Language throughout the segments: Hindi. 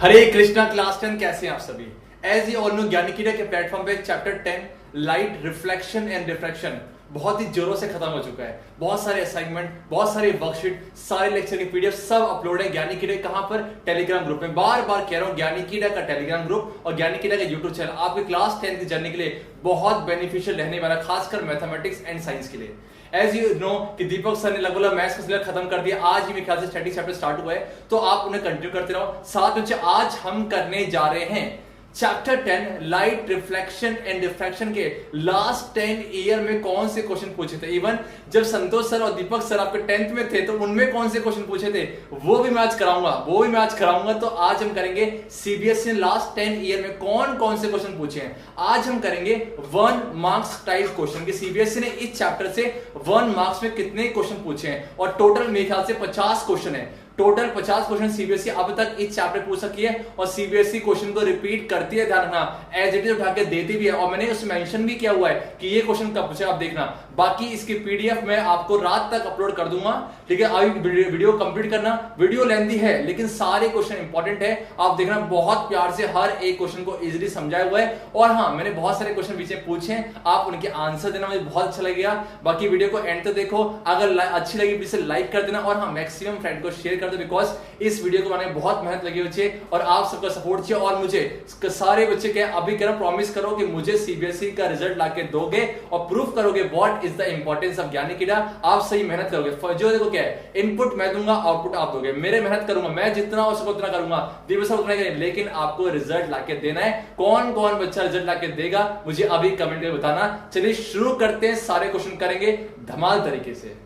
हरे कृष्णा क्लास 10 कैसे हैं आप सभी। एज ये ऑल नो ज्ञानिकीडा के प्लेटफॉर्म पे chapter 10 light reflection and diffraction बहुत ही जोरों से खत्म हो चुका है। बहुत सारे असाइनमेंट, बहुत सारे वर्कशीट, सारे लेक्चर के पीडीएफ सब अपलोड है ज्ञानिकीडा कहां पर, टेलीग्राम ग्रुप में। बार बार कह रहा हूं, ज्ञानिकीडा का टेलीग्राम ग्रुप और ज्ञानिकीडा का यूट्यूब चैनल आपके क्लास 10 की जर्नी के लिए बहुत बेनिफिशियल रहने वाला, खासकर मैथमेटिक्स एंड साइंस के लिए। एज यू नो कि दीपक सर ने लगभग मैथ्स का सिलेबस खत्म कर दिया। आज ही मेरे ख्याल से स्टैटिक चैप्टर स्टार्ट हुआ है, तो आप उन्हें कंटिन्यू करते रहो। साथ में आज हम करने जा रहे हैं chapter 10 light reflection and diffraction के लास्ट 10 ईयर में कौन से क्वेश्चन पूछे थे। इवन जब संतोष सर और दीपक सर आपके 10th में थे तो उनमें कौन से क्वेश्चन पूछे थे वो भी मैं आज कराऊंगा। तो आज हम करेंगे सीबीएसई लास्ट 10 ईयर में कौन कौन से क्वेश्चन पूछे हैं। आज हम करेंगे 1 मार्क्स टाइप क्वेश्चन कि सीबीएसई ने इस चैप्टर से 1 मार्क्स में कितने क्वेश्चन पूछे हैं, और टोटल मेरे ख्याल से 50 क्वेश्चन है। टोटल 50 क्वेश्चन सीबीएसई अब तक इस चैप्टर पूछ सकी है, और सीबीएसई क्वेश्चन को रिपीट करती है, ध्यान रखना, एज इट इज उठा के देती भी है। और मैंने उसमें मेंशन भी किया हुआ है कि ये क्वेश्चन कब पूछे, आप देखना। बाकी इसकी पीडीएफ मैं आपको रात तक अपलोड कर दूंगा, ठीक है। अभी वीडियो कंप्लीट करना, वीडियो लेंथी है लेकिन सारे क्वेश्चन इंपॉर्टेंट है। आप देखना, बहुत प्यार से हर एक क्वेश्चन को इजीली समझाया हुआ है। और हाँ, मैंने बहुत सारे क्वेश्चन पीछे पूछे हैं, आप उनके आंसर देना, मुझे बहुत अच्छा लगेगा। बाकी वीडियो को एंड तक देखो, अगर अच्छी लगी प्लीज लाइक कर देना, और हाँ, मैक्सिमम फ्रेंड को शेयर कर दो, बिकॉज इस वीडियो को बनाने में बहुत मेहनत लगी हुई है और आप सबका सपोर्ट चाहिए। और मुझे सारे बच्चे क्या अभी कह रहा, प्रॉमिस करो कि मुझे सीबीएसई का रिजल्ट लाके दोगे और प्रूफ करोगे what is the importance of ज्ञानिकीडा। आप सही मेहनत करोगे, जो देखो क्या है, इनपुट मैं दूंगा, आउटपुट आप दोगे। मेरे मेहनत करूंगा, मैं जितना हो सको उतना करूंगा, दिवस उतना करेंगे, लेकिन आपको रिजल्ट लाके देना है। कौन कौन बच्चा रिजल्ट लाके देगा मुझे अभी कमेंट में बताना। चलिए शुरू करते हैं, सारे क्वेश्चन करेंगे धमाल तरीके से।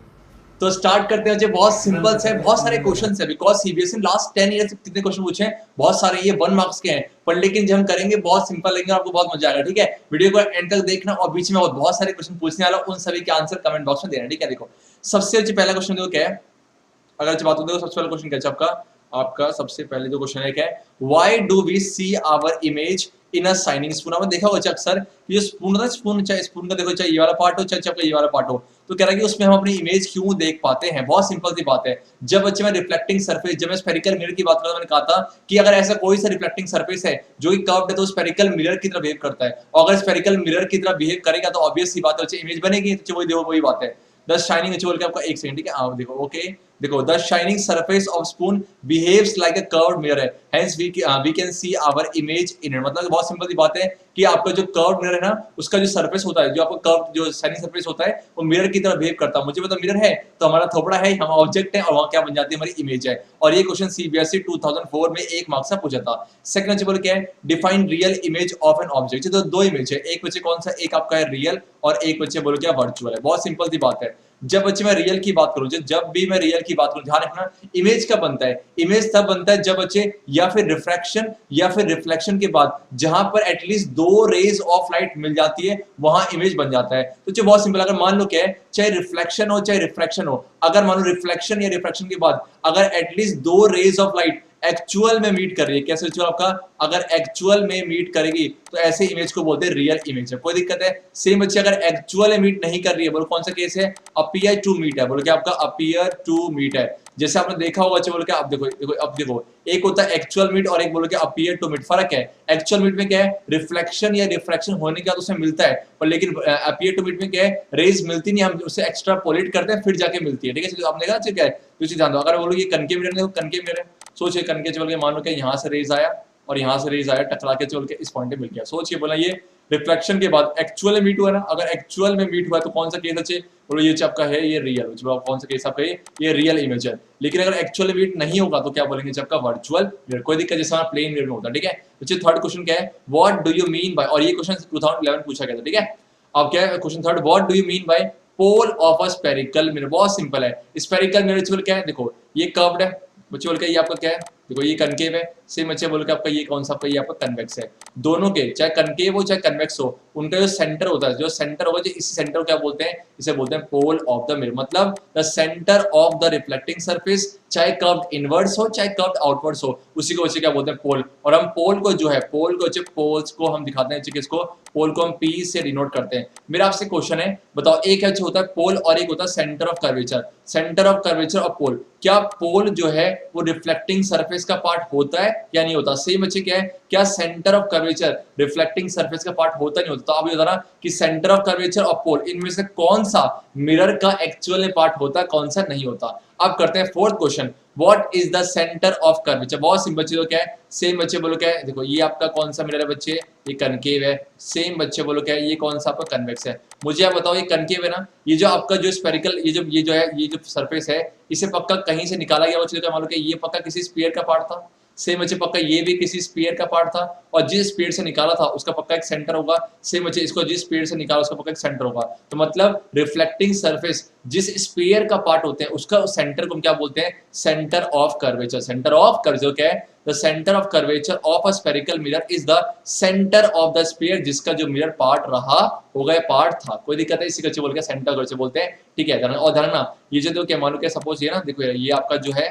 तो स्टार्ट करते हैं। बहुत सिंपल से बहुत सारे क्वेश्चन है, बिकॉज सीबीएसई लास्ट 10 ईयर से कितने क्वेश्चन पूछे हैं, बहुत सारे, ये 1 मार्क्स के हैं। पर लेकिन जब हम करेंगे बहुत सिंपल लगेंगे, आपको बहुत मजा आएगा, ठीक है। वीडियो को एंड तक देखना, और बीच में बहुत सारे क्वेश्चन पूछने वाला, उन सभी के आंसर कमेंट बॉक्स में देना, ठीक है। देखो सबसे पहला क्वेश्चन देखो क्या है, अगर अच्छी बात हो देखो, सबसे पहला क्वेश्चन क्या है आपका सबसे पहले जो क्वेश्चन है क्या है, why do we see our image in a shining spoon. आपने देखा होगा अक्सर ये स्पून होता है, स्पून चाहे स्पून का देखो, चाहे ये वाला पार्ट हो चाहे ये वाला पार्ट हो, तो कह रहा है कि उसमें हम अपनी इमेज क्यों देख पाते हैं। बहुत सिंपल सी बात है, जब बच्चे में रिफ्लेक्टिंग सरफेस, जब मैं स्फेरिकल मिरर की बात करता, मैंने कहा था कि अगर ऐसा कोई सा रिफ्लेक्टिंग सरफेस है जो कि कर्व्ड है तो स्फेरिकल मिरर की तरह बिहेव करता है, और अगर स्फेरिकल मिरर की तरह बिहेव करेगा तो ऑब्वियस सी बात है बच्चे इमेज बनेगी। तो वही देखो वही बात है, द शाइनिंग बोल के आपका एक सेकंड, ठीक है। आप देखो ओके, देखो the shining surface of spoon behaves like a curved mirror है, hence we can see our image in it. मतलब बहुत सिंपल सी बात है कि आपका जो कर्व्ड मिरर है ना, उसका जो सरफेस होता है, जो आपका कर्व जो शाइनिंग सरफेस होता है, वो मिरर की तरह बिहेव करता है। मुझे मतलब मिरर है तो हमारा थोपड़ा है, हम ऑब्जेक्ट है, और वहां क्या बन जाती है, हमारी इमेज है। और ये क्वेश्चन सीबीएसई 2004 में 1 मार्क्स का पूछा था। सेकंड बोल क्या है, define real image of an object. तो 2 इमेज है, एक बच्चे कौन सा, एक आपका है रियल और एक बच्चे बोलो क्या वर्चुअल है। बहुत सिंपल सी बात है। जब बच्चे मैं रियल की बात करूं, जब भी मैं रियल की बात करूं, ध्यान रखना, इमेज कब बनता है, इमेज तब बनता है जब बच्चे या फिर रिफ्रैक्शन या फिर रिफ्लेक्शन के बाद जहां पर एटलीस्ट 2 रेज ऑफ लाइट मिल जाती है, वहां इमेज बन जाता है। तो बहुत सिंपल, अगर मान लो क्या है, चाहे रिफ्लेक्शन हो चाहे रिफ्रैक्शन हो, अगर मान लो रिफ्लेक्शन या रिफ्रैक्शन के बाद अगर at least 2 rays of light actual में मीट कर रही है, कैसे एक्चुअल आपका, अगर एक्चुअल में मीट करेगी तो ऐसे इमेज को बोलते हैं रियल इमेज है। कोई दिक्कत है। सेम बच्चे अगर एक्चुअल में मीट नहीं कर रही है, बोलो कौन सा केस है, अपीयर टू मीट है, बोलो क्या आपका अपीयर टू मीट है। जैसे आपने देखा होगा, बोलो क्या, अब देखो एक होता है एक्चुअल मीट और एक बोलो क्या अपीयर टू मीट। फर्क है, एक्चुअल मीट में क्या है, रिफ्लेक्शन या रिफ्रैक्शन होने के बाद उसमें मिलता है, पर लेकिन अपीयर टू मीट में क्या है, रेज मिलती नहीं, हम उसे एक्स्ट्रापोलेट करते हैं फिर जाके मिलती है, ठीक है। आपने कहा क्या है, तो ध्यान दो, अगर बोलो ये कनकेव मिरर है, कनकेव मिरर है, सोचिए कनके चल के मान लो कि यहाँ से रेज आया और यहाँ से रेज आया, टकरा के चल के इस पॉइंट पे मिल गया। सोचिए बोला ये रिफ्लेक्शन के बाद एक्चुअल में मीट हुआ ना, अगर एक्चुअल में मीट हुआ तो कौन सा केस अच्छे, बोलो ये आपका है ये रियल, कौन सा केस आपका ये रियल इमेज है। लेकिन अगर एक्चुअल मीट नहीं होगा तो क्या बोलेंगे, आपका वर्चुअल मिरर। कोई दिक्कत, जैसा प्लेन मिरर में होता है, ठीक है। तो थर्ड क्वेश्चन क्या है, what do you mean bye, और ये क्वेश्चन 2011 पूछा गया था, ठीक है। अब क्या है question third, what do you mean by pole of a spherical mirror. बहुत सिंपल है, स्फेरिकल मिरर क्या है, देखो ये कर्व्ड है, बच्चे बोल के ये आपका क्या है, देखो ये कनकेव है। सेम बच्चे बोल के आपका ये कौन सा, आपका ये आपका कन्वेक्स है। दोनों के चाहे कनकेव हो चाहे कन्वेक्स हो, उनका जो सेंटर होता है, जो सेंटर होगा, जो इसी सेंटर को क्या बोलते हैं, इसे बोलते हैं पोल ऑफ द मिरर। मतलब the centre of the reflecting surface, चाहे कर्व्ड इनवर्ड्स हो चाहे कर्व्ड आउटवर्ड्स हो, उसी को क्या बोलते हैं, पोल। और हम पोल को जो है, पोल को, पोल्स को हम दिखाते हैं, किसको, पोल को हम पी से डिनोट करते हैं। मेरा आपसे क्वेश्चन है, बताओ एक है होता है पोल और एक होता है centre of curvature. Centre of curvature और पोल, क्या पोल जो है वो रिफ्लेक्टिंग सरफेस का पार्ट होता है या नहीं होता? सेम बच्चे क्या है, क्या centre of curvature reflecting surface का पार्ट होता नहीं होता? तो आप ये बताना कि सेंटर ऑफ कर्वेचर और पोल, इनमें से कौन सा मिरर का एक्चुअल में पार्ट होता है, कौन सा नहीं होता। अब करते हैं fourth question, what is the centre of curvature. बहुत सिंपल बच्चे, क्या है, सेम बच्चे बोलो क्या है, देखो ये आपका कौन सा मिरर है बच्चे, ये कनकेव है। सेम बच्चे बोलो क्या है, ये कौन सा आपका कन्वेक्स है। मुझे आप बताओ, ये कनकेव है ना, ये जो आपका जो स्फेरिकल, ये जो है, ये जो सरफेस है, इसे पक्का कहीं से निकाला गया बच्चे, मान लो कि ये पक्का किसी स्फीयर का पार्ट था। सेम बच्चे पक्का ये भी किसी स्फीयर का पार्ट था, और जिस स्पीड से निकाला था उसका पक्का एक सेंटर होगा। सेम बच्चे इसको जिस स्पीड से निकाला उसका पक्का एक सेंटर होगा। तो मतलब रिफ्लेक्टिंग सरफेस जिस स्फीयर का पार्ट होते हैं उसका सेंटर को हम क्या बोलते हैं, centre of curvature. Centre of curvature क्या है, the centre of curvature of a spherical mirror is the centre of the sphere, जिसका जो मिरर पार्ट रहा होगा, पार्ट था, कोई दिक्कत है, इसी को बोल के सेंटर कर्वेचर बोलते हैं। ठीक है, और ध्यान, ये जो क्या मान लो क्या, सपोज ये ना, देखो ये आपका जो है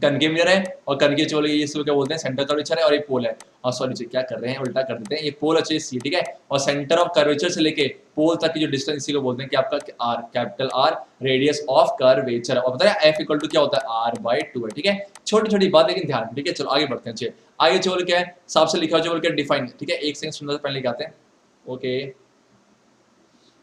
कनकेव मिरर है, और कनकेव चोले ये इसको क्या बोलते हैं, सेंटर कर्वेचर है, और ये पोल है। और सॉरी क्या कर रहे हैं, उल्टा कर देते हैं, ये पोल अच्छे सी, ठीक है। और सेंटर ऑफ कर्वेचर से लेके पोल तक की जो डिस्टेंस, इसी को बोलते हैं कि आपका R, capital R, radius of curvature. और पता है एफ इक्वल टू क्या होता है, r/2 है। ठीक है, छोटी छोटी बात लेकिन ध्यान, ठीक है। चलो आगे बढ़ते हैं। आगे चलो क्या है, साफ से लिखा हो, क्या डिफाइन, ठीक है। एक सेकंड सुनने से पहले लिखाते हैं, ओके,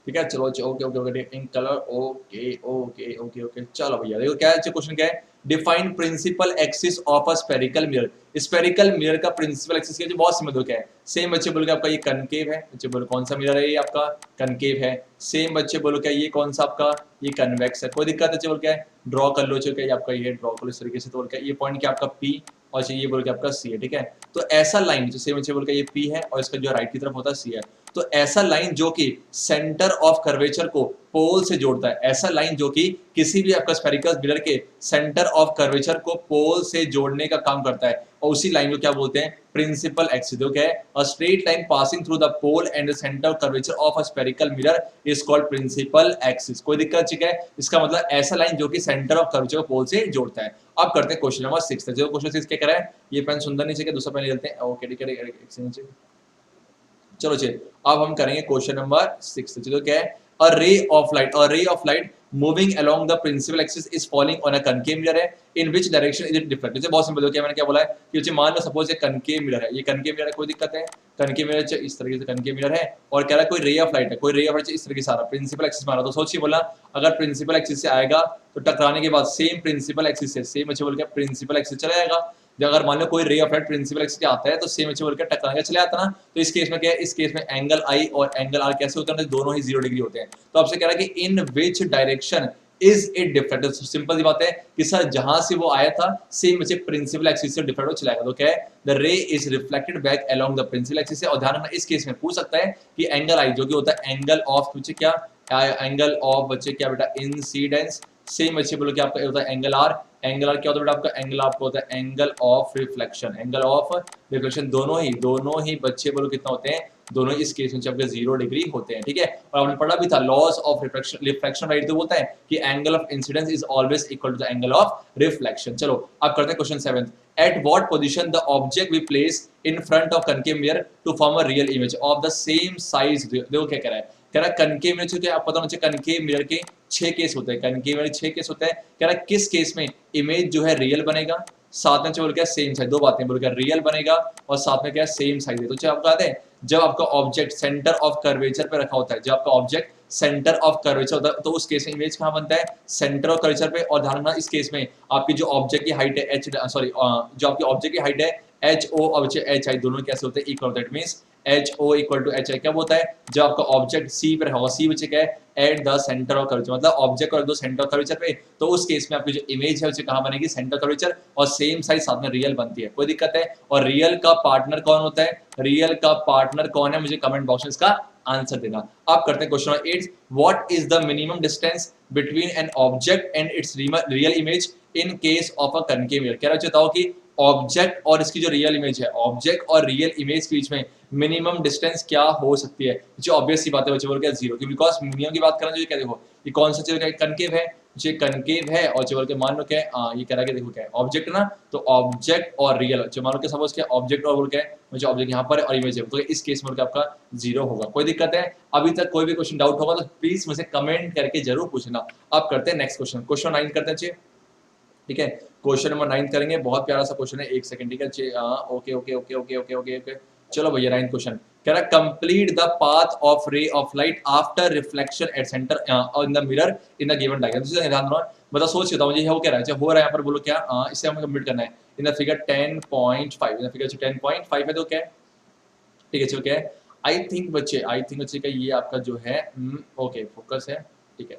ठीक है। चलो okay okay okay, in colour, okay okay okay okay. चलो भैया देखो क्या है क्वेश्चन, क्या है, define principal axis of a spherical mirror. Spherical mirror का प्रिंसिपल एक्सिस क्या है, बहुत सिंपल, क्या है, सेम बच्चे बोलो क्या, आपका ये कनकेव है। बच्चे बोलो कौन सा मिरर है, ये आपका कनकेव है। सेम बच्चे बोलो क्या, ये कौन सा आपका, ये कन्वेक्स है। कोई दिक्कत है, बोल क्या है, ड्रॉ कर लो, क्या ये आपका, ये ड्रॉ कर लो इस तरीके से। तो क्या ये पॉइंट क्या आपका P, और ये बोल के आपका C है। ठीक है, तो ऐसा लाइन जो सेम बच्चे बोल के ये P है, और इसका जो राइट की तरफ होता है C है। तो ऐसा लाइन जो कि सेंटर ऑफ कर्वेचर को पोल से जोड़ता है, ऐसा लाइन जो कि किसी भी आपका स्फेरिकल मिरर के सेंटर ऑफ कर्वेचर को पोल से जोड़ने का काम करता है, और उसी लाइन को क्या बोलते हैं, प्रिंसिपल एक्सिस। जो क्या है, a straight line passing through the pole and the centre of curvature of a spherical mirror is called principal axis. कोई दिक्कत, ठीक है। इसका मतलब ऐसा लाइन जो कि सेंटर ऑफ कर्वेचर को पोल से जोड़ता है। अब करते हैं क्वेश्चन नंबर 6। जो क्वेश्चन 6 क्या कह रहा है, ये पेन सुंदर नीचे के दूसरा पेन लेते हैं, ओके ठीक है। चलो अब हम करेंगे क्वेश्चन नंबर 6। चलो क्या है, a ray of light moving along the principal axis is falling on a concave mirror है, in which direction is it reflected। बहुत सिंपल, क्या मैंने क्या बोला है कि मान लो सपोज ये concave mirror है, ये concave mirror है, कोई दिक्कत है, concave mirror इस तरीके से concave mirror है, और कह रहा है कोई ray of light है, कोई ray of light इस तरीके से आ रहा है, प्रिंसिपल एक्सिस में आ रहा। तो सोचिए, बोला अगर प्रिंसिपल एक्सिस से आएगा तो टकराने के बाद सेम प्रिंसिपल एक्सिस से, सेम अच्छे बोल के प्रिंसिपल एक्सिस चला जाएगा। अगर मान लो कोई रे ऑफ लाइट प्रिंसिपल एक्सिस के आता है तो सेम अच्छे बोल के टकराने का चले आता ना। तो इस केस में क्या है, इस केस में एंगल आई और एंगल आर कैसे होते हैं, दोनों ही 0 डिग्री होते हैं। तो आपसे कह रहा है कि in which direction is it different. Simple सी बात है कि सर जहां से वो आया था सेम बच्चे प्रिंसिपल एक्सिस से डिफरेंट हो चलाएगा। तो क्या है, the ray is reflected back along the principal axis से। और ध्यान रखना इस केस में पूछ सकता है कि एंगल आई जो कि होता है एंगल ऑफ बच्चे क्या, एंगल ऑफ बच्चे क्या बेटा, इंसिडेंस। सेम बच्चे बोलो क्या आपका होता है एंगल आर, एंगल आर क्या होता है बेटा आपका, एंगल आपका होता है angle of reflection. Angle of reflection दोनों ही बच्चे बोलो कितना होते हैं, दोनों इस केस में आपके 0 डिग्री होते हैं। ठीक है, और आपने पढ़ा भी था लॉज ऑफ रिफ्लेक्शन राइट, तो बोलता है कि angle of incidence is always equal to the angle of reflection. चलो अब करते हैं question 7। At what position the object we place in front of concave mirror to form a real image of the same size. देखो क्या कह रहा है, कह रहा है कनकेव मिरर, क्या आप पता होना चाहिए, कनकेव मिरर के 6 केस होते हैं, कनकेव मिरर 6 केस होते हैं। कह रहा है किस केस में इमेज जो है रियल बनेगा, साथ में बोल क्या सेम साइज, दो बातें बोल क्या, रियल बनेगा और साथ में क्या सेम साइज है। तो क्या आपको याद है, जब आपका ऑब्जेक्ट सेंटर ऑफ कर्वेचर पे रखा होता है, जब आपका ऑब्जेक्ट सेंटर ऑफ कर्वेचर होता है तो उस केस में इमेज कहां बनता है, सेंटर ऑफ कर्वेचर पे। और ध्यान रखना इस केस में आपकी जो ऑब्जेक्ट की हाइट है एच, सॉरी जो आपकी ऑब्जेक्ट की हाइट है एच ओ और एच आई दोनों कैसे होते हैं, इक्वल होता है। It means H O equal to H I कब होता है, जब आपका ऑब्जेक्ट सी पे रखा होगा, सी बच्चे क्या है at the centre of curvature, मतलब ऑब्जेक्ट और दो सेंटर ऑफ कर्वेचर पे। तो उस केस में आपकी जो इमेज है उसे कहां बनेगी, सेंटर कर्वेचर, और सेम साइज साथ में रियल बनती है। कोई दिक्कत है, और रियल का पार्टनर कौन होता है, रियल का पार्टनर कौन है, मुझे कमेंट बॉक्स में इसका आंसर देना। अब करते हैं question number 8। What is the minimum distance between an object and it's real image in case of a concave mirror. कह रहा बताओ कि ऑब्जेक्ट और इसकी जो रियल इमेज है, ऑब्जेक्ट और रियल इमेज के बीच में मिनिमम डिस्टेंस क्या हो सकती है? जो ऑब्वियस सी बात है बच्चे बोल के जीरो, बिकॉज मिनिमम की बात करें तो ये क्या देखो, ये कौन सा चीज कनकेव है, जो कनकेव है और जो बोल के मान लो क्या है, ये कह रहा है कि देखो क्या है ऑब्जेक्ट ना, तो ऑब्जेक्ट और रियल जो मान लो कि सपोज क्या ऑब्जेक्ट और बोल के मुझे ऑब्जेक्ट यहाँ पर और इमेज है, तो इस केस में आपका जीरो होगा। कोई दिक्कत है? अभी तक कोई भी क्वेश्चन डाउट होगा तो प्लीज मुझे कमेंट करके जरूर पूछना। अब करते हैं नेक्स्ट क्वेश्चन, क्वेश्चन 9 करते हैं। ठीक है, क्वेश्चन नंबर 9 करेंगे, बहुत प्यारा सा क्वेश्चन है, एक सेकंड। ठीक है, okay okay okay okay okay okay okay चलो भैया 9 क्वेश्चन कह रहा है कंप्लीट द पाथ ऑफ रे of light after reflection at centre in the mirror in the given diagram. ध्यान दो, मतलब सोच के बताओ मुझे वो क्या रहा है, हो रहा है यहाँ पर, बोलो क्या, इसे हमें कंप्लीट करना है in the figure 10.5, in the figure 10.5 है तो क्या है, ठीक है चलो क्या है, आई थिंक बच्चे का ये आपका जो है ओके फोकस है, ठीक है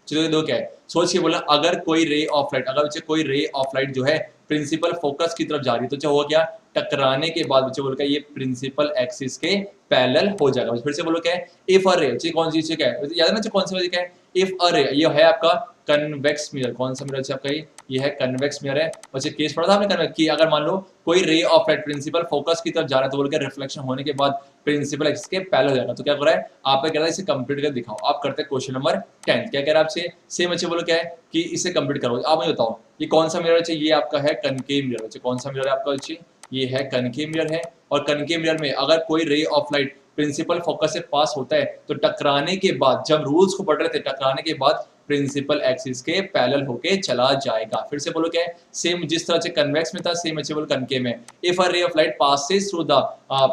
चलो दो क्या है, सोच के बोला अगर कोई रे ऑफ लाइट, अगर बच्चे कोई रे ऑफ लाइट जो है प्रिंसिपल फोकस की तरफ जा रही है तो क्या होगा, क्या टकराने के बाद बच्चे बोल क्या ये प्रिंसिपल एक्सिस के पैरेलल हो जाएगा। फिर से बोलो क्या है, इफ अ रे, कौन सी चीज क्या है याद है ना, कौन सी क्या है, इफ अ रे, ये है आपका कन्वेक्स मिरर, कौन सा मिरर आपका ये है कन्वेक्स मिरर है। बच्चे केस पढ़ा था आपने कन्वेक्स की, अगर मान लो कोई रे ऑफ लाइट प्रिंसिपल फोकस की तरफ जा रहा है तो बोल के रिफ्लेक्शन होने के बाद प्रिंसिपल एक्सिस के पैरेलल हो जाएगा। तो क्या कर रहा है, आप कह रहा है इसे कंप्लीट कर दिखाओ। आप करते हैं क्वेश्चन नंबर 10, क्या कह रहा है आपसे, सेम अच्छे बोलो क्या है कि इसे कंप्लीट करो। आप मुझे बताओ ये कौन सा मिरर है, ये आपका है कनकेव मिरर बच्चे, कौन सा मिरर है आपका बच्चे, ये है कनकेव मिरर है। और कनकेव मिरर में अगर कोई रे ऑफ लाइट प्रिंसिपल फोकस से पास होता है तो टकराने के बाद, जब रूल्स को पढ़ रहे थे, टकराने के बाद प्रिंसिपल एक्सिस के पैरेलल होके चला जाएगा। फिर से बोलो क्या है, सेम जिस तरह से कन्वेक्स में था सेम अच्छे बोलो कनकेव में, if a ray of light passes through the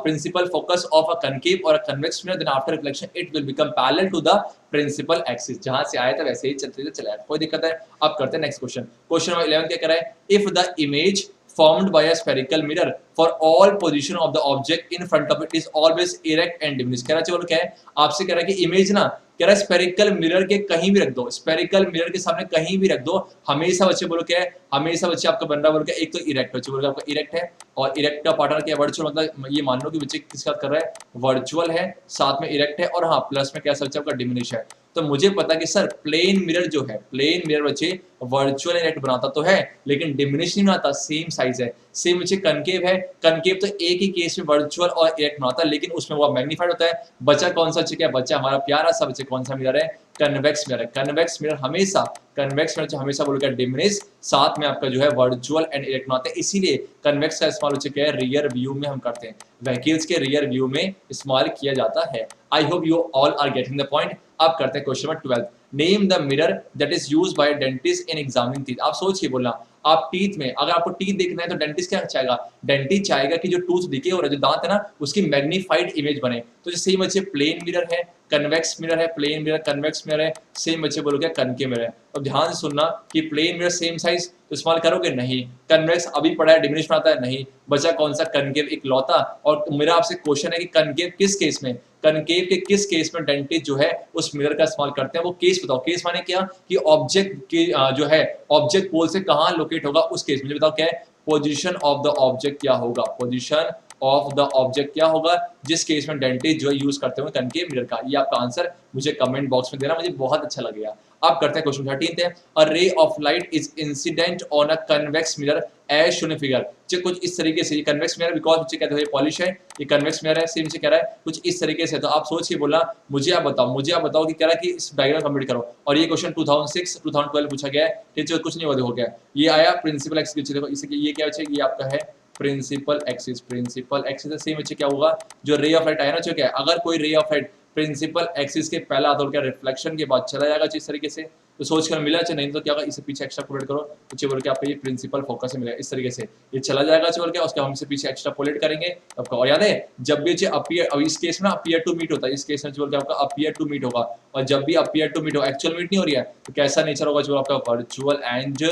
principal focus of a concave or a convex mirror then after reflection it will become parallel to the principal axis। जहां से आया था वैसे ही चलते चला जाएगा, कोई दिक्कत है। अब करते हैं नेक्स्ट क्वेश्चन, क्वेश्चन नंबर 11 क्या कर रहा है, if the image formed by a spherical mirror for all position of the object in front of it is always erect and diminished। कह रहा है चलो क्या है, आपसे कह रहा है कि इमेज ना, कह रहा है स्पेरिकल मिरर के कहीं भी रख दो, स्पेरिकल मिरर के सामने कहीं भी रख दो, हमेशा बच्चे बोलो क्या है, हमेशा बच्चे आपका बन रहा बोलो क्या, एक तो इरेक्ट बच्चे बोलो आपका इरेक्ट है, और इरेक्ट का पार्टनर क्या है वर्चुअल, मतलब ये मान लो कि बच्चे किसके साथ कर रहा है, वर्चुअल है, साथ में इरेक्ट है, और हाँ प्लस में क्या बच्चे आपका डिमिनिश है। तो मुझे पता कि सर प्लेन मिरर जो है, प्लेन मिरर बच्चे वर्चुअल इरेक्ट बनाता तो है लेकिन डिमिनिश नहीं बनाता, सेम साइज है। सेम बच्चे कनकेव है, कनकेव तो एक ही केस में वर्चुअल और इरेक्ट बनाता है लेकिन उसमें वो मैग्नीफाइड होता है। बचा कौन सा बच्चे, क्या बच्चा हमारा प्यारा सा बच्चे कौन सा मिरर है, कन्वेक्स मिरर है। कन्वेक्स मिरर हमेशा, कन्वेक्स मिरर जो हमेशा बोलोगे डिमिनिश, साथ में आपका जो है वर्चुअल एंड इरेक्ट बनाते हैं, इसीलिए कन्वेक्स का इस्तेमाल बच्चे क्या है, रियर व्यू में हम करते हैं, व्हीकल्स के रियर व्यू में इस्तेमाल किया जाता है। I hope you all are getting the point. अब करते हैं question number 12, name the mirror that is used by dentist in examining teeth. आप सोचिए बोलना, आप टीथ में, अगर आपको टीथ देखना है तो डेंटिस्ट क्या चाहेगा, डेंटिस्ट चाहेगा कि जो टूथ दिखे और जो दांत है ना उसकी मैग्नीफाइड इमेज बने। तो जो सेम बच्चे प्लेन मिरर है, कन्वेक्स मिरर है, प्लेन मिरर कन्वेक्स मिरर है, सेम बच्चे बोलोगे कनकेव मिरर है। अब ध्यान से सुनना कि प्लेन मिरर सेम साइज तो इस्तेमाल करोगे नहीं, कन्वेक्स अभी पढ़ा है डिमिनिश बनाता है नहीं, बचा कौन सा कनकेव इकलौता। और मेरा आपसे क्वेश्चन है कि कनकेव किस केस में, कनकेव के किस केस में डेंटिस्ट जो है उस मिरर का इस्तेमाल करते हैं, वो केस बताओ। केस माने क्या कि ऑब्जेक्ट की जो है ऑब्जेक्ट पोल से कहां लोकेट होगा उस केस में, मुझे बताओ क्या है, पोजीशन ऑफ द ऑब्जेक्ट क्या होगा, पोजीशन ऑफ द ऑब्जेक्ट क्या होगा जिस केस में डेंटिस्ट जो यूज करते हैं कनकेव मिरर का। ये आपका आंसर मुझे कमेंट बॉक्स में देना, मुझे बहुत अच्छा लगेगा। अब करते हैं क्वेश्चन 13 है, a ray of light is incident on a convex mirror as shown in figure. कुछ इस तरीके से, ये कन्वेक्स मिरर बिकॉज बच्चे कहते हैं ये पॉलिश है, ये कन्वेक्स मिरर है, सेम से कह रहा है कुछ इस तरीके से। तो आप सोच के बोला मुझे आप बताओ कि कह रहा है कि इस डायग्राम कंप्लीट करो। और ये क्वेश्चन 2006 2012 पूछा गया है, ठीक कुछ नहीं हो गया, ये आया प्रिंसिपल एक्सिस। देखो इसे ये क्या बच्चे, ये आपका है principal axis, principal axis same बच्चे क्या होगा, जो रे ऑफ लाइट आया ना, क्या है अगर कोई रे ऑफ लाइट प्रिंसिपल एक्सिस के पहला आधा क्या रिफ्लेक्शन के बाद चला जाएगा इस तरीके से, तो सोच कर मिला नहीं तो क्या होगा, इसे पीछे एक्स्ट्रापोलेट करो, पीछे बोल के आपको ये प्रिंसिपल फोकस से मिलेगा इस तरीके से, ये चला जाएगा बोल के, उसके हम इसे पीछे एक्स्ट्रापोलेट करेंगे आपका। और याद है जब भी अपीयर, अब इस केस में अपीयर टू मीट होता है, इस केस में बोल के आपका अपीयर टू मीट होगा, और जब भी अपीयर टू मीट हो, एक्चुअल मीट नहीं हो रही है, तो कैसा नेचर होगा जो आपका virtual and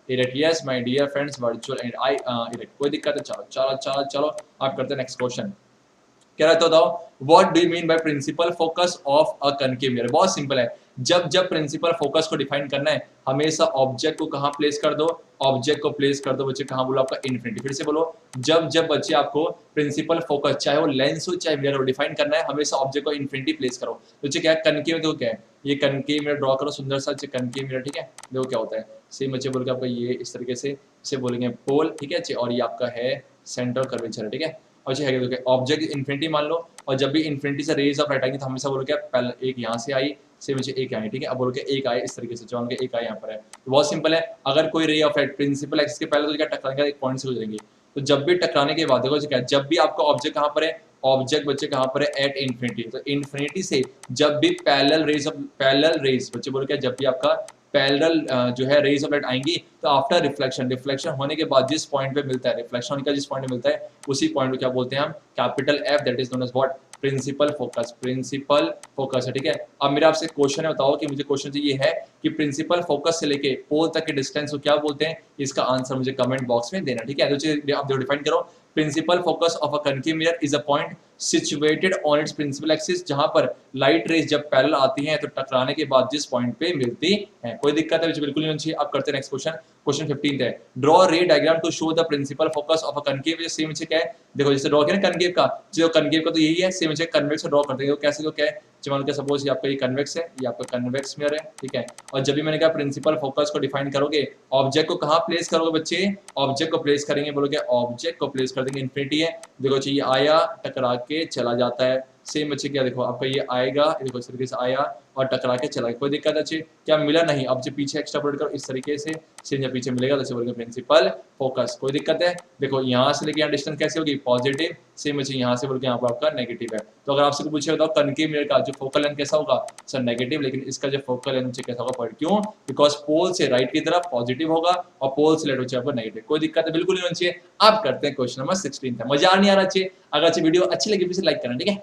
erect. Yes my dear friends, virtual and I erect, कोई दिक्कत है। चलो चलो चलो चलो आप करते हैं नेक्स्ट क्वेश्चन। क्या रहता बताओ, what do you mean by principal focus of a concave mirror. बहुत सिंपल है, जब जब प्रिंसिपल फोकस को डिफाइन करना है हमेशा ऑब्जेक्ट को कहाँ प्लेस कर दो, ऑब्जेक्ट को प्लेस कर दो बच्चे कहाँ बोलो आपका इन्फिनिटी। फिर से बोलो, जब जब बच्चे आपको प्रिंसिपल फोकस चाहे वो लेंस हो चाहे मिरर हो डिफाइन करना है हमेशा ऑब्जेक्ट को इन्फिनिटी प्लेस करो। तो बच्चे क्या है कनकेव, देखो क्या है ये कनकेव मिरर ड्रॉ करो सुंदर सा कनकेव मिरर, ठीक है। देखो क्या होता है सेम बच्चे बोल के आपका ये इस तरीके से इसे बोलेंगे पोल, ठीक है अच्छे, और ये आपका है सेंटर कर्वेचर है, ठीक है। और है देखो ऑब्जेक्ट इन्फिनिटी मान लो, और जब भी इन्फिनिटी से रेज ऑफ लाइट आएंगे तो हमेशा बोलो क्या पहले एक यहाँ से आई से मुझे एक आए, ठीक है। अब बोलो क्या एक आए इस तरीके से, चौन के एक आए यहाँ पर है। तो बहुत सिंपल है, अगर कोई रे ऑफ लाइट प्रिंसिपल एक्सिस के पहले तो क्या टकराने का एक पॉइंट से गुजरेंगे, तो जब भी टकराने के बाद देखो क्या जब भी आपका ऑब्जेक्ट कहाँ पर है, ऑब्जेक्ट बच्चे कहाँ पर है एट इन्फिनिटी, तो इन्फिनिटी से जब भी पैरेलल रेज बच्चे बोलो क्या जब भी आपका पैरेलल जो है रेज ऑफ लाइट आएंगी तो आफ्टर रिफ्लेक्शन होने के बाद जिस पॉइंट पे मिलता है, रिफ्लेक्शन होने का जिस पॉइंट पे मिलता है उसी पॉइंट को क्या बोलते हैं हम capital F, that is known as what principal focus है, ठीक है। अब मेरा आपसे क्वेश्चन है, बताओ कि मुझे क्वेश्चन ये है कि प्रिंसिपल फोकस से लेके पोल तक के डिस्टेंस को क्या बोलते हैं, इसका आंसर मुझे कमेंट बॉक्स में देना, ठीक है। तो आप डिफाइन करो, principal focus of a concave mirror is a point situated on its principal axis, जहां पर लाइट रेज जब पैरेलल आती हैं तो टकराने के बाद जिस पॉइंट पे मिलती है। कोई दिक्कत है बिल्कुल नहीं चाहिए। अब करते हैं नेक्स्ट क्वेश्चन, क्वेश्चन 15 है, draw ray diagram to show the principal focus of a concave. Same नीचे क्या है देखो, जैसे ड्रॉ किया ना कनकेव का, जो कनकेव का तो यही है, सेम नीचे कन्वेक्स ड्रॉ करते हैं। कैसे, तो क्या है मान के सपोज ये आपका ये कन्वेक्स है, ये आपका कन्वेक्स मिरर है, ठीक है। और जब भी मैंने कहा प्रिंसिपल फोकस को डिफाइन करोगे, ऑब्जेक्ट को कहाँ प्लेस करोगे बच्चे, ऑब्जेक्ट को प्लेस करेंगे, बोलोगे ऑब्जेक्ट को प्लेस कर देंगे इन्फिनिटी है, देखो ये आया टकरा के चला जाता है। सेम बच्चे क्या देखो आपका ये आएगा, देखो इस तरीके से आया और टकरा के चला गया, कोई दिक्कत अच्छे क्या मिला नहीं। अब जब पीछे एक्स्ट्रापोलेट करो इस तरीके से, जब पीछे मिलेगा तो बोलेंगे प्रिंसिपल फोकस, कोई दिक्कत है। देखो यहाँ से लेके यहाँ डिस्टेंस कैसे होगी पॉजिटिव, सेम बच्चे यहाँ से बोल के यहाँ पर आपका नेगेटिव है। तो अगर आपसे पूछे बताओ कनकेव मिरर का जो फोकल लेंथ कैसा होगा सर नेगेटिव, लेकिन इसका जो फोकल लेंथ कैसा होगा पॉजिटिव, क्यों, बिकॉज पोल से राइट की तरफ पॉजिटिव होगा और पोल से लेफ्ट आपको नेगेटिव। कोई दिक्कत है बिल्कुल नहीं होनी चाहिए। आप करते हैं क्वेश्चन नंबर 16 था, मजा नहीं आ रहा चाहिए, अगर अच्छी वीडियो अच्छी लगी फिर लाइक करना, ठीक है।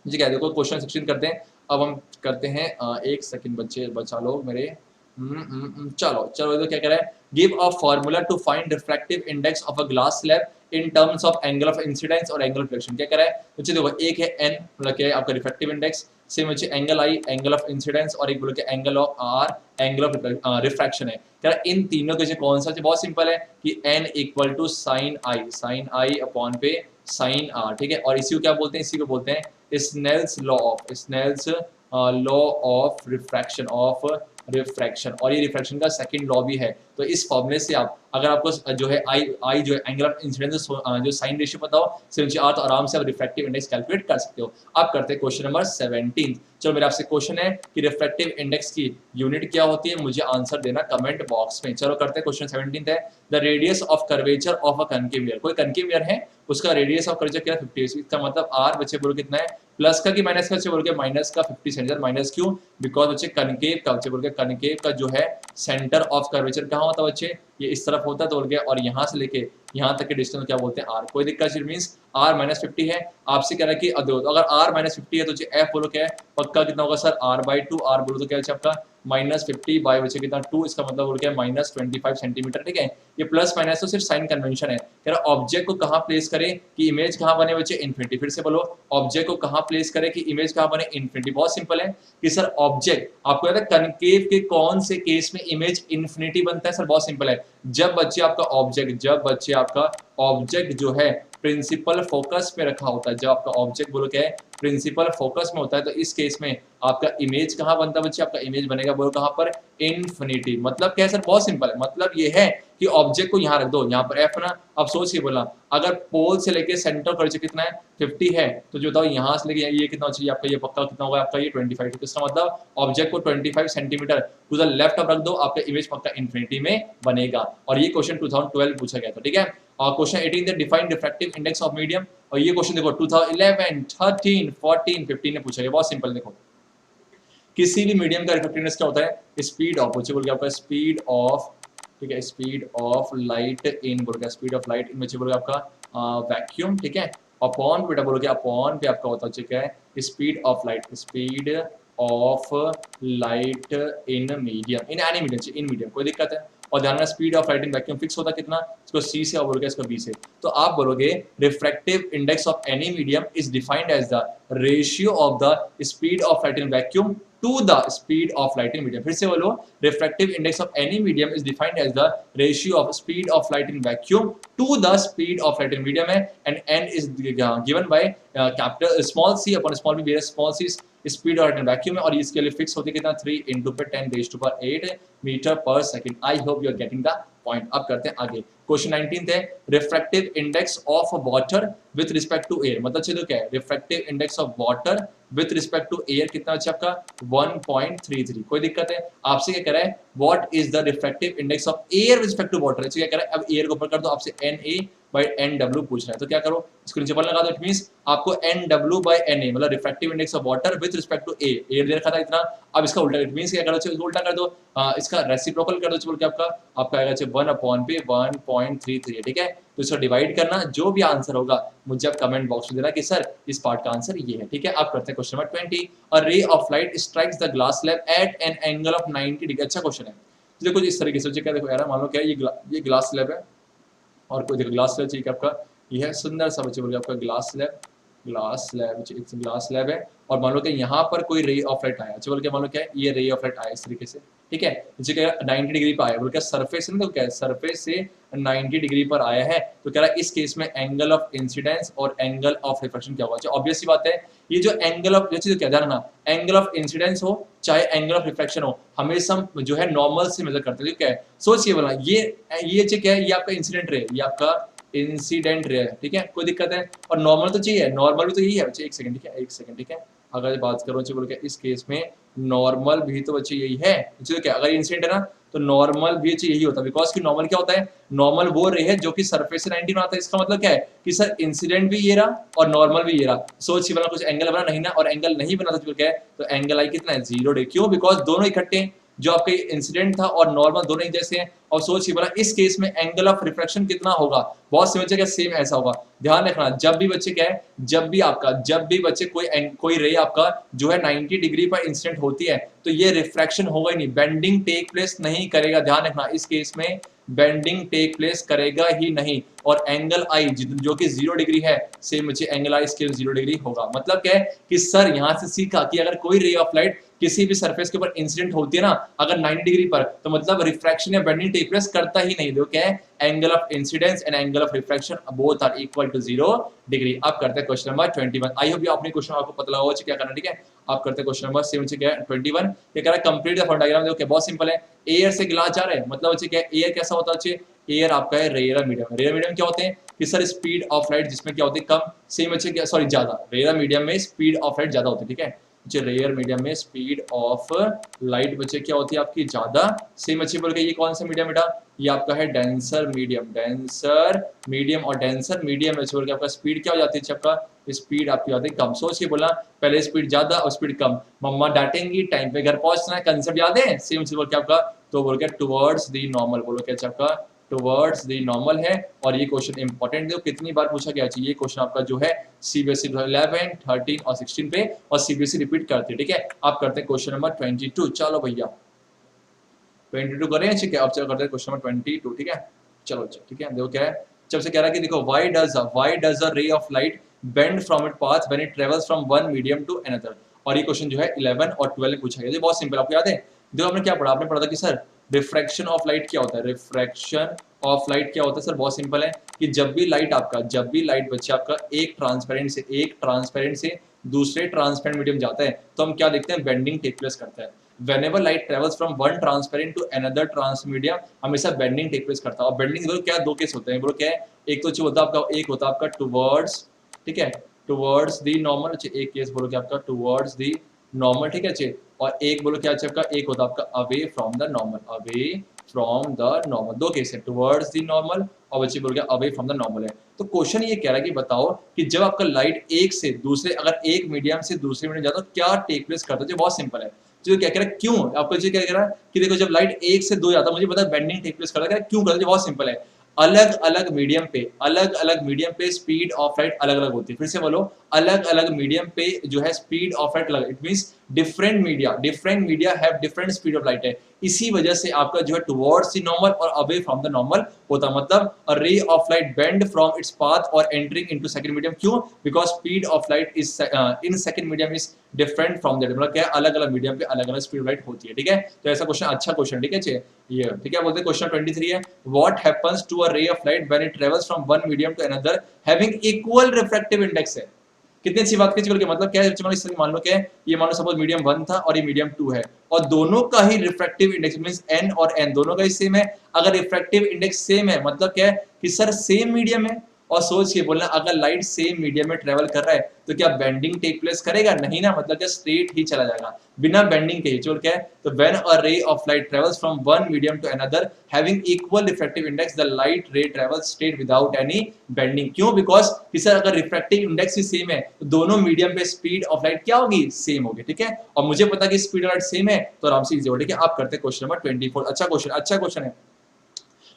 मुझे क्या देखो क्वेश्चन 16 करते हैं। अब हम करते हैं एक सेकंड बच्चे बचा लो मेरे, चलो तो क्या कह रहा है, give a formula to find refractive index of a glass slab in terms of angle of incidence और एंगल ऑफ रिफ्लेक्शन। क्या कह रहा है बच्चे देखो, एक है एन मतलब क्या है आपका रिफ्रैक्टिव इंडेक्स, सेम बच्चे angle I angle of incidence, और एक बोलो कि angle of R angle of refraction है। कह रहा इन तीनों के कौन सा, बहुत सिंपल है कि N equal to sine I upon पे साइन आर, ठीक है। और इसी को क्या बोलते हैं, इसी को बोलते हैं स्नेल्स लॉ ऑफ रिफ्रैक्शन और ये रिफ्रैक्शन का सेकंड लॉ भी है। तो इस फॉर्मूले से आप अगर आपको जो है आई जो है एंगल ऑफ इंसिडेंस जो साइन रेशियो पता हो सिर्फ आर, तो आराम से आप रिफ्रैक्टिव इंडेक्स कैलकुलेट कर सकते हो। आप करते हैं क्वेश्चन नंबर 17। चलो मेरा आपसे क्वेश्चन है कि रिफ्रैक्टिव इंडेक्स की यूनिट क्या होती है, मुझे आंसर देना कमेंट बॉक्स में। चलो करते हैं क्वेश्चन 17 है, the radius of curvature of a concave mirror. कोई कनकेव मिरर है उसका रेडियस ऑफ कर्वेचर क्या 50 है, इसका मतलब आर बच्चे बोलो कितना है प्लस का कि माइनस का, बच्चे बोल के माइनस का 50 सेंटीमीटर। माइनस क्यों, बिकॉज बच्चे कनकेव का बच्चे बोल के कनकेव का जो है सेंटर ऑफ कर्वेचर कहाँ होता है बच्चे, ये इस तरफ होता है तो बोल गया, और यहाँ से लेके यहाँ तक के डिस्टेंस क्या बोलते हैं आर। कोई दिक्कत नहीं, मींस आर माइनस 50 है। आपसे कह रहा है कि अगर आर माइनस 50 है तो एफ बोलो क्या है पक्का कितना होगा सर r/2, आर बोलो तो क्या है आपका -50 बाय बचे कितना 2, इसका मतलब बोल क्या -25 सेंटीमीटर, ठीक है। ये प्लस माइनस तो सिर्फ साइन कन्वेंशन है। कह रहा ऑब्जेक्ट को कहाँ प्लेस करे कि इमेज कहाँ बने बच्चे इन्फिनिटी। फिर से बोलो ऑब्जेक्ट को कहाँ प्लेस करे कि इमेज कहाँ बने इन्फिनिटी। बहुत सिंपल है कि सर ऑब्जेक्ट आपको याद है कनकेव के कौन से केस में इमेज इन्फिनिटी बनता है, सर बहुत सिंपल है, जब बच्चे आपका ऑब्जेक्ट जो है प्रिंसिपल फोकस में रखा होता है, जब आपका ऑब्जेक्ट बोलो क्या है प्रिंसिपल फोकस में होता है, तो इस केस में आपका इमेज कहाँ बनता है बच्चे, आपका इमेज बनेगा बोलो कहाँ पर इन्फिनिटी। मतलब क्या है सर, बहुत सिंपल है, मतलब ये है कि ऑब्जेक्ट को यहाँ रख दो, यहाँ पर एफ ना। अब सोच के बोला अगर पोल से लेके सेंटर कर्वेचर कितना है 50 है, तो जो बताओ यहाँ से लेके ये कितना चाहिए आपका, ये पक्का कितना होगा आपका ये 25। तो इसका मतलब ऑब्जेक्ट को 25 सेंटीमीटर टू द लेफ्ट अब रख दो, आपका इमेज पक्का इन्फिनिटी में बनेगा। और ये क्वेश्चन 2012 पूछा गया था, ठीक है। और question 18 define refractive index of medium, और ये क्वेश्चन देखो 2011, 13, 14, 15 में पूछा गया। बहुत सिंपल, देखो किसी भी मीडियम का रिफ्रैक्टिवनेस क्या होता है, स्पीड ऑफ बोल के आपका स्पीड ऑफ, ठीक है, स्पीड ऑफ लाइट इन बोल के स्पीड ऑफ लाइट इन बच्चे बोल के आपका वैक्यूम, ठीक है। अपॉन बेटा बोल के अपॉन पे आपका होता है क्या है speed of light in medium, in any medium, in medium कोई दिक्कत है। और ध्यान रखना speed of light in vacuum fix होता कितना, इसको सी से और बोलोगे इसको बी से। तो आप बोलोगे refractive index of any medium is defined as the ratio of the speed of light in vacuum to the speed of light in medium. फिर से बोलो, refractive index of any medium is defined as the ratio of speed of light in vacuum to the speed of light in medium है, and n is given by capital small c upon small b, where small c is speed और वैक्यूम है, और इसके लिए फिक्स होती है कितना 3 into 10⁸ मीटर पर second. I hope you are getting the point. अब करते हैं आगे। क्वेश्चन 19 है refractive index of water with respect to air, मतलब चलो क्या है, refractive index of water with respect to air कितना बच्चा आपका 1.33। कोई दिक्कत है? आपसे क्या कह रहा है, what is the refractive index of air with respect to water. क्या कह रहा है, अब एयर को ऊपर कर दो, आपसे NA/NW पूछ रहा है, तो क्या करो, इसको नीचे पर लगा दो। इट मींस आपको NW/NA मतलब refractive index of water with respect to air दे रखा था इतना, अब इसका उल्टा, इट मींस क्या करो, इसको उल्टा कर दो, इसका रेसिप्रोकल कर दो, बोल के आपका आएगा 1/P 1.33, ठीक है। तो इसको डिवाइड करना, जो भी आंसर होगा मुझे आप कमेंट बॉक्स में देना कि सर इस पार्ट का आंसर ये है, ठीक है। अब करते हैं question number 20। A ray of light strikes the glass slab at an angle of 90 degree. अच्छा क्वेश्चन है, देखो इस तरीके से, क्या देखो यार, मान लो क्या ये ग्लास स्लैब है, और कोई देखो ग्लास स्लैब चाहिए आपका, ये है सुंदर सा बच्चे बोलिए आपका ग्लास स्लैब है, और मान लो कि यहाँ पर कोई रे ऑफ लाइट आया, अच्छा बोल के मान लो क्या है, ये रे ऑफ लाइट आया इस तरीके से, ठीक है, जैसे क्या 90 डिग्री पर आया, बोल क्या सरफेस से, तो क्या है सरफेस से 90 डिग्री पर आया है, तो कह रहा है इस केस में एंगल ऑफ इंसिडेंस और एंगल ऑफ रिफ्लेक्शन क्या होगा। ऑब्वियस सी बात है, ये जो एंगल ऑफ, जो चीज क्या ध्यान रखना, एंगल ऑफ इंसिडेंस हो चाहे एंगल ऑफ रिफ्लेक्शन हो, हमेशा हम जो है नॉर्मल से मेजर करते हैं, क्या है, सोचिए बोला, ये जो क्या है, ये आपका इंसिडेंट रे, ये आपका इंसिडेंट रे है, ठीक है, कोई दिक्कत है, और नॉर्मल तो चाहिए, नॉर्मल भी तो यही है बच्चे, एक सेकंड, ठीक है, एक सेकंड, ठीक है। अगर बात करो बोल के इस केस में नॉर्मल भी तो बच्चे यही है, तो क्या अगर इंसिडेंट है ना, तो नॉर्मल भी यही होता है, बिकॉज कि नॉर्मल क्या होता है, नॉर्मल वो रे है जो कि सरफेस से 90 बनाता है। इसका मतलब क्या है कि सर इंसिडेंट भी ये रहा और नॉर्मल भी ये रहा, सोच बना कुछ एंगल बना नहीं ना, और एंगल नहीं बना था, क्या है, तो एंगल आई कितना है 0 डिग्री, क्यों, बिकॉज दोनों इकट्ठे हैं, जो आपके इंसिडेंट था और नॉर्मल दोनों एक जैसे हैं, और सोच बोला इस केस में एंगल ऑफ रिफ्लेक्शन कितना होगा, बहुत से बच्चे क्या सेम ऐसा होगा। ध्यान रखना, जब भी बच्चे क्या है, जब भी बच्चे कोई रे आपका जो है 90 डिग्री पर इंसिडेंट होती है, तो ये रिफ्रैक्शन होगा ही नहीं, बेंडिंग टेक प्लेस नहीं करेगा। ध्यान रखना, इस केस में बेंडिंग टेक प्लेस करेगा ही नहीं, और एंगल आई जो कि 0 डिग्री है, सेम बच्चे एंगल आई इसके 0 डिग्री होगा। मतलब क्या है कि सर यहां से सीखा कि अगर कोई रे ऑफ लाइट किसी भी सरफेस के ऊपर इंसिडेंट होती है ना, अगर 90 डिग्री पर, तो मतलब रिफ्रैक्शन या बेंडिंग टेक प्लेस करता ही नहीं। देखो क्या है, angle of incidence and angle of refraction both are equal to 0 degree. अब करते हैं क्वेश्चन नंबर 21। आई होप ये अपने क्वेश्चन आपको पता लगा होगा क्या करना, ठीक है। आप करते हैं क्वेश्चन नंबर 21, ये कह रहा है कंप्लीट द फॉर्म डायग्राम। देखो क्या बहुत सिंपल है, एयर से गिलास जा रहा है, मतलब बच्चे क्या, एयर कैसा होता है, एयर आपका है रेयर मीडियम। रेयर मीडियम क्या होते हैं कि सर स्पीड ऑफ लाइट जिसमें क्या होती है कम, सेम बच्चे क्या, सॉरी ज्यादा, रेयर मीडियम में स्पीड ऑफ लाइट ज्यादा होती है, ठीक है, जो रेयर मीडियम में स्पीड ऑफ लाइट बच्चे क्या होती है आपकी ज्यादा। सेम अच्छी बोल के ये कौन सा मीडियम बेटा, ये आपका है डेंसर मीडियम, और डेंसर मीडियम में बोल के आपका स्पीड क्या हो जाती है, आपका स्पीड आपकी आती है कम। सोच के बोला पहले स्पीड ज्यादा और स्पीड कम, मम्मा डांटेंगी, टाइम पे घर पहुंचना है, कंसेप्ट याद है, सेम बोल के आपका, तो बोल के टुवर्ड्स द नॉर्मल, बोलो क्या आपका टुवर्ड्स द नॉर्मल है। और ये क्वेश्चन इंपॉर्टेंट, देखो कितनी बार पूछा गया है, ये क्वेश्चन आपका जो है सीबीएसई 11, 13 और 16 पे, और सीबीएसई रिपीट करते हैं, ठीक है। आप करते हैं क्वेश्चन नंबर 22। चलो भैया 22 करें, ठीक है। अब चलो करते हैं क्वेश्चन नंबर 22, ठीक है। चलो ठीक है, देखो क्या है, जब से कह रहा है कि देखो why does a ray of light bend from it path when it travels from one medium to another. और ये क्वेश्चन जो है 11 और 12 में पूछा गया, ये बहुत सिंपल, आपको याद है। देखो आपने क्या पढ़ा, आपने पढ़ा था कि सर रिफ्रैक्शन ऑफ लाइट क्या होता है, रिफ्रैक्शन ऑफ लाइट क्या होता है, सर बहुत सिंपल है कि जब भी लाइट बच्चे आपका एक ट्रांसपेरेंट से दूसरे ट्रांसपेरेंट मीडियम जाता है, तो हम क्या देखते हैं, बेंडिंग टेक प्लेस करता है। whenever light travels from one transparent to another transmedium, हमेशा बेंडिंग टेक प्लेस करता है। और बेंडिंग बोलो क्या, दो केस होते हैं, बोलो क्या है, एक तो होता है आपका, एक होता है आपका टुवर्ड्स, ठीक है, टुवर्ड्स द नॉर्मल, एक केस बोलो क्या आपका टुवर्ड्स द नॉर्मल, ठीक है अच्छे, और एक बोलो क्या आपका, एक होता है आपका अवे फ्रॉम द नॉर्मल, दो केस है, टुवर्ड्स द नॉर्मल और बच्चे बोल गया अवे फ्रॉम द नॉर्मल है। तो क्वेश्चन ये कह रहा है कि बताओ कि जब आपका लाइट एक से दूसरे, अगर एक मीडियम से दूसरे मीडियम जाता है, क्या टेक प्लेस करता है। जो बहुत सिंपल है, जो क्या कह रहा है, क्यों आपको जो क्या कह रहा है कि देखो जब लाइट एक से दो जाता है, मुझे पता है बेंडिंग टेक प्लेस करता है, क्यों करता है, बहुत सिंपल है, अलग अलग मीडियम पे स्पीड ऑफ लाइट अलग अलग होती है। फिर से बोलो, अलग अलग मीडियम पे जो है स्पीड ऑफ लाइट अलग, it means different media have different speed of light है, इसी वजह से आपका जो है टुवर्ड्स द नॉर्मल और अवे फ्रॉम द नॉर्मल होता, मतलब a ray of light bend from its path और एंटरिंग इनटू सेकंड मीडियम, क्यों? Because speed of light is in second medium is different from that, मतलब क्या अलग अलग मीडियम पे अलग अलग स्पीड ऑफ लाइट होती है, ठीक है? तो ऐसा क्वेश्चन, अच्छा क्वेश्चन, ठीक है? ये ठीक है, बोलते हैं क्वेश्चन 23 है, what happens to a ray of light when it travels from one medium to another having equal refractive index है। कितनी अच्छी बात की, मतलब क्या है, इस तरह मान लो क्या है, ये मान लो सपोज मीडियम 1 था और ये मीडियम 2 है, और दोनों का ही रिफ्रैक्टिव इंडेक्स मींस n और n दोनों का ही सेम है। अगर रिफ्रैक्टिव इंडेक्स सेम है मतलब क्या है कि सर सेम मीडियम है, और सोच के बोलना अगर लाइट सेम मीडियम में ट्रेवल कर रहा है तो क्या बेंडिंग टेक प्लेस करेगा? नहीं ना, मतलब क्या स्ट्रेट ही चला जाएगा बिना बेंडिंग के ही। चोर क्या है, तो when a ray of light travels from one medium to another having equal refractive index the light ray travels straight without any bending, क्यों? बिकॉज कि सर अगर रिफ्रैक्टिव इंडेक्स ही सेम है तो दोनों मीडियम पे स्पीड ऑफ लाइट क्या होगी? सेम होगी, ठीक है? और मुझे पता कि स्पीड ऑफ लाइट सेम है तो आराम से इजी हो, ठीक है? आप करते हैं क्वेश्चन नंबर 24। अच्छा क्वेश्चन है,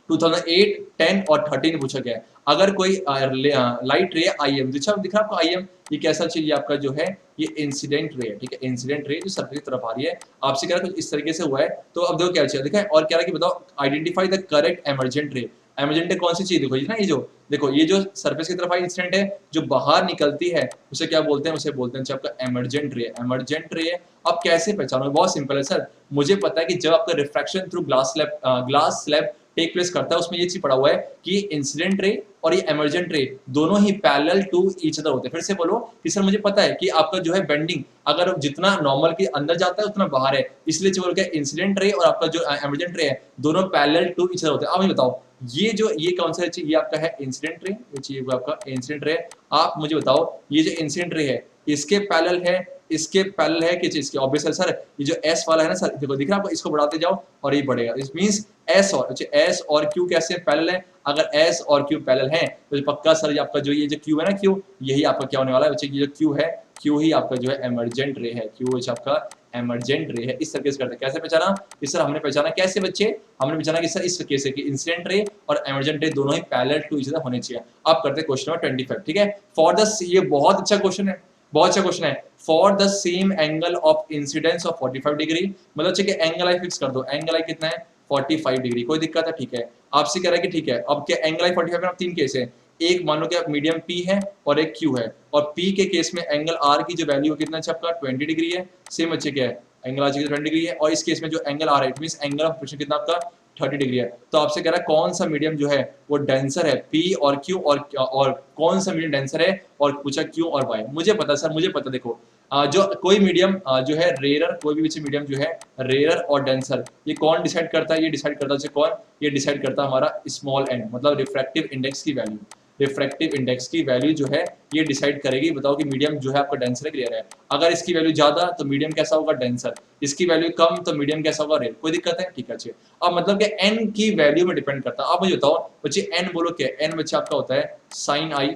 2008, 10 और 13 पूछा गया है। अगर कोई लाइट रे IM दिख रहा आपको IM, ये कैसा चाहिए आपका जो है, ये इंसिडेंट रे है, ठीक है? इंसिडेंट रे जो सरफेस की तरफ आ रही है, आपसे कह रहा है कुछ इस तरीके से हुआ है, तो अब देखो क्या चाहिए, देखा है? और कह रहा है कि बताओ आइडेंटिफाई द करेक्ट एमर्जेंट रे। एमर्जेंट कौन सी चीज, देखो ये ना, ये जो देखो ये जो सरफेस की तरफ आई इंसिडेंट है, जो बाहर निकलती है उसे क्या बोलते हैं? उसे बोलते हैं आपका एमर्जेंट रे। एमर्जेंट रे अब कैसे पहचानोगे? बहुत सिंपल है सर, मुझे पता है कि जब आपका refraction through glass slab take place करता है, उसमें ये चीज पड़ा हुआ है कि इंसिडेंट रे और ये एमर्जेंट रे दोनों ही पैरेलल टू ईच अदर होते हैं। फिर से बोलो कि सर मुझे पता है कि आपका जो है बेंडिंग अगर जितना नॉर्मल के अंदर जाता है उतना बाहर है, इसलिए जो बोल के इंसिडेंट रे और आपका जो एमर्जेंट रे है दोनों पैरेलल टू ईच अदर होते हैं। अब मुझे बताओ ये कौन सा है? ये आपका है इंसिडेंट रे, ये आपका इंसिडेंट रे। आप मुझे बताओ ये जो इंसिडेंट रे है इसके पैरेलल है, इसके पैरेलल है कि चीज के? ऑब्वियस है सर, ये जो S वाला है ना सर, देखो दिख रहा है आपको, इसको बढ़ाते जाओ और ये बढ़ेगा, इट मींस S और Q कैसे पैरेलल है? अगर S और Q पैरेलल हैं तो पक्का सर ये आपका जो ये जो Q है ना, Q यही आपका क्या होने वाला है बच्चे? ये जो Q है, Q ही आपका जो है एमर्जेंट रे है, Q जो आपका एमर्जेंट रे है। इस तरीके से करते हैं। कैसे पहचाना? इस सर हमने पहचाना कैसे बच्चे? हमने पहचाना कि सर इस तरीके से कि इंसिडेंट रे और एमर्जेंट रे दोनों ही पैरेलल टू ईच अदर होने चाहिए। अब करते हैं क्वेश्चन नंबर 25, ठीक है? फॉर द, ये बहुत अच्छा क्वेश्चन है, बहुत अच्छा क्वेश्चन है। For the same angle of incidence of 45 degree, मतलब ठीक है एंगल आई फिक्स कर दो, एंगल आई कितना है? 45 डिग्री, कोई दिक्कत है? ठीक है, आपसे कह रहा है कि ठीक है, अब क्या एंगल आई 45 में अब तीन केस है, एक मान लो कि मीडियम P है और एक Q है, और P के केस में एंगल R की जो वैल्यू कितना है आपका 20 डिग्री है, सेम बच्चे क्या है एंगल R की 20 डिग्री है, और इस केस में जो एंगल R है it means angle of friction कितना आपका 30 डिग्री है। तो आपसे कह रहा है कौन सा मीडियम जो है वो डेंसर है, P और Q, और कौन सा मीडियम डेंसर है, और पूछा Q और Y। मुझे पता सर, मुझे पता, देखो जो कोई मीडियम जो है रेयर, कोई भी मीडियम जो है रेयर और डेंसर, ये कौन डिसाइड करता है? ये डिसाइड करता है कौन? ये डिसाइड करता है हमारा स्मॉल n, मतलब रिफ्रैक्टिव इंडेक्स की वैल्यू। रिफ्रैक्टिव इंडेक्स की वैल्यू जो है ये डिसाइड करेगी, बताओ कि मीडियम जो है आपका डेंसर है रेयर है। अगर इसकी वैल्यू ज्यादा तो मीडियम कैसा होगा? डेंसर। इसकी वैल्यू कम तो मीडियम कैसा होगा? रेयर। कोई दिक्कत है? ठीक है अच्छे। अब मतलब कि n की वैल्यू में डिपेंड करता है। आप मुझे बताओ बच्चे n बोलो क्या? n बच्चे आपका होता है साइन i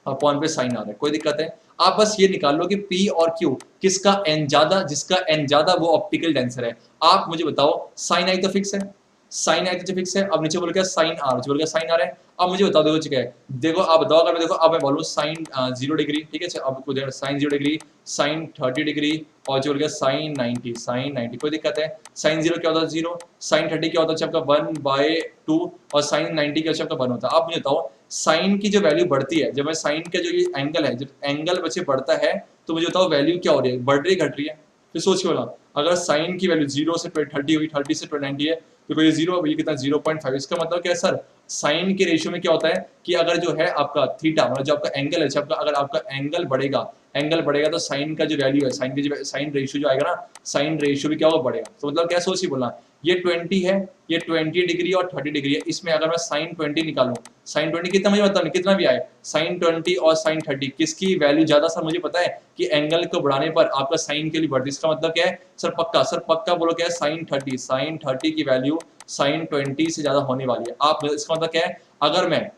अपॉन पे साइन r है, कोई दिक्कत है? आप बस ये निकाल लो कि P और Q किसका n ज्यादा, जिसका n ज्यादा वो ऑप्टिकल डेंसर है। आप मुझे बताओ साइन i तो फिक्स है, साइन i तो फिक्स है, अब नीचे बोल क्या? साइन r, बोल क्या? साइन r है। अब मुझे बताओ, देखो ठीक है, देखो आप बताओ, अगर मैं देखो अब मैं बोलूँ साइन 0 डिग्री, ठीक है, अब कुछ साइन 0 डिग्री, साइन 30 डिग्री, और जो बोल गया साइन 90, साइन 90, कोई दिक्कत है? साइन 0 क्या होता है? 0। साइन 30 क्या होता है आपका? 1/2, और साइन 90 क्या आपका 1 होता है। आप मुझे बताओ साइन की जो वैल्यू बढ़ती है, जब मैं साइन का जो ये एंगल है, जब एंगल बच्चे बढ़ता है तो मुझे बताओ वैल्यू क्या हो रही है? बढ़ रही घट रही है? फिर सोच के बोला, अगर साइन की वैल्यू 0 से 30 हुई, 30 से 90 है, तो ये 0, ये कितना? 0.5। इसका मतलब क्या है सर? साइन के रेशियो में क्या होता है कि अगर जो है आपका थीटा, मतलब जो आपका एंगल है, अगर आपका एंगल बढ़ेगा तो साइन का जो वैल्यू है, साइन रेशियो जो आएगा ना, साइन रेशियो भी क्या होगा? बढ़ेगा। तो मतलब क्या सोच ही बोलना, ये 20 है, ये 20 डिग्री और 30 डिग्री है, इसमें अगर मैं साइन 20 निकालूं, साइन 20 कितना मुझे बताओ, कितना भी आए, साइन 20 और साइन 30 किसकी वैल्यू ज्यादा? सर मुझे पता है कि एंगल को बढ़ाने पर आपका साइन के लिए बढ़ती है। इसका मतलब क्या है सर? पक्का बोलो क्या है? साइन 30 की वैल्यू साइन 20 से ज्यादा होने वाली है। आप इसका मतलब क्या है? अगर मैं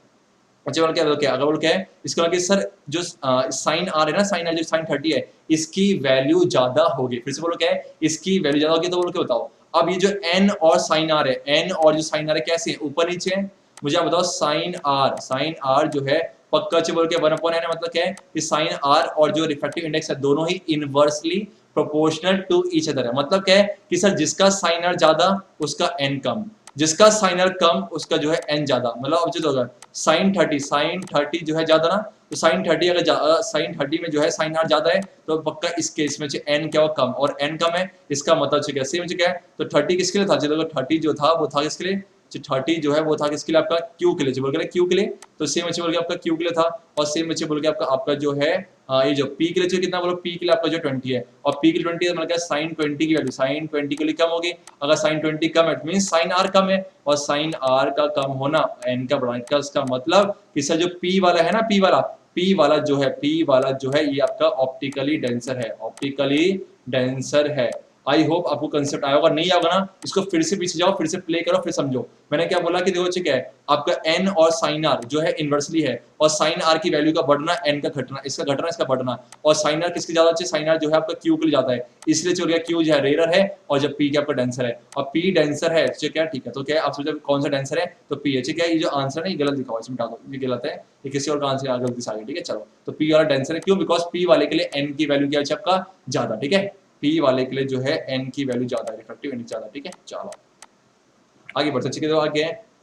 अच्छा बोल क्या अगर क्या है इसका मतलब सर जो साइन आर है ना, साइन आर जो साइन 30 है इसकी वैल्यू ज्यादा होगी। फिर से बोलो क्या है? इसकी वैल्यू ज्यादा होगी। तो बोलो क्या बताओ, अब ये जो n और साइन आर है, n और जो साइन आर है कैसे है? ऊपर नीचे है। मुझे आप बताओ साइन आर जो है पक्का बोल के 1/n है, मतलब क्या है कि साइन आर और जो रिफ्रैक्टिव इंडेक्स है दोनों ही inversely proportional to each other है। मतलब क्या है कि सर जिसका साइन आर ज्यादा उसका एन कम, जिसका साइन आर कम उसका जो है एन ज्यादा। मतलब अब जो होगा साइन 30 जो है ज्यादा ना, तो साइन 30 अगर साइन 30 में जो है साइन आर ज्यादा है तो पक्का इस केस में एन क्या हो कम, और एन कम है इसका मतलब क्या सेम क्या है। तो 30 किसके लिए था, जो 30 जो था वो था किसके लिए, 30 जो है वो था किसके लिए आपका क्यू के लिए, जो बोल के क्यू के लिए, तो सेम अच्छे बोल के आपका क्यू के लिए था, और सेम अच्छे बोल के आपका जो है ये जो पी के लिए कितना बोलो, पी के लिए आपका जो 20 है, और पी के लिए 20 है मतलब क्या साइन 20 की वैल्यू साइन 20 के लिए कम होगी। अगर साइन 20 कम है मीन साइन आर कम है, और साइन आर का कम होना एन का बढ़ाने का, इसका मतलब कि सर जो पी वाला है ना, पी वाला जो है ये आपका ऑप्टिकली डेंसर है, ऑप्टिकली डेंसर है। आई होप आपको कंसेप्ट आया होगा, नहीं आएगा ना इसको फिर से पीछे जाओ, फिर से प्ले करो, फिर समझो। मैंने क्या बोला कि देखो क्या है आपका एन और साइन आर जो है इनवर्सली है, और साइन आर की वैल्यू का बढ़ना एन का घटना, इसका घटना इसका बढ़ना, और साइन आर किसकी ज्यादा अच्छी, साइन आर जो है आपका क्यू के लिए ज्यादा है, इसलिए चल गया क्यू जो है रेयर है, और जब पी क्या आपका डेंसर है, और पी डेंसर है तो क्या ठीक है, तो क्या आप सोचो कौन सा डेंसर है, तो पी है। ठीक है, ये जो आंसर है ये गलत लिखा हुआ है, इसमें डाल दो, ये गलत है, ये किसी और का आंसर गलती से आ गया। ठीक है चलो, तो पी वाला डेंसर है, क्यों, बिकॉज पी वाले के लिए एन की वैल्यू क्या है आपका ज्यादा। ठीक है, पी वाले के लिए जो है एन की वैल्यू ज्यादा है, रिफ्रैक्टिव इंडेक्स ज्यादा। ठीक है चलो आगे बढ़ते, ठीक है, तो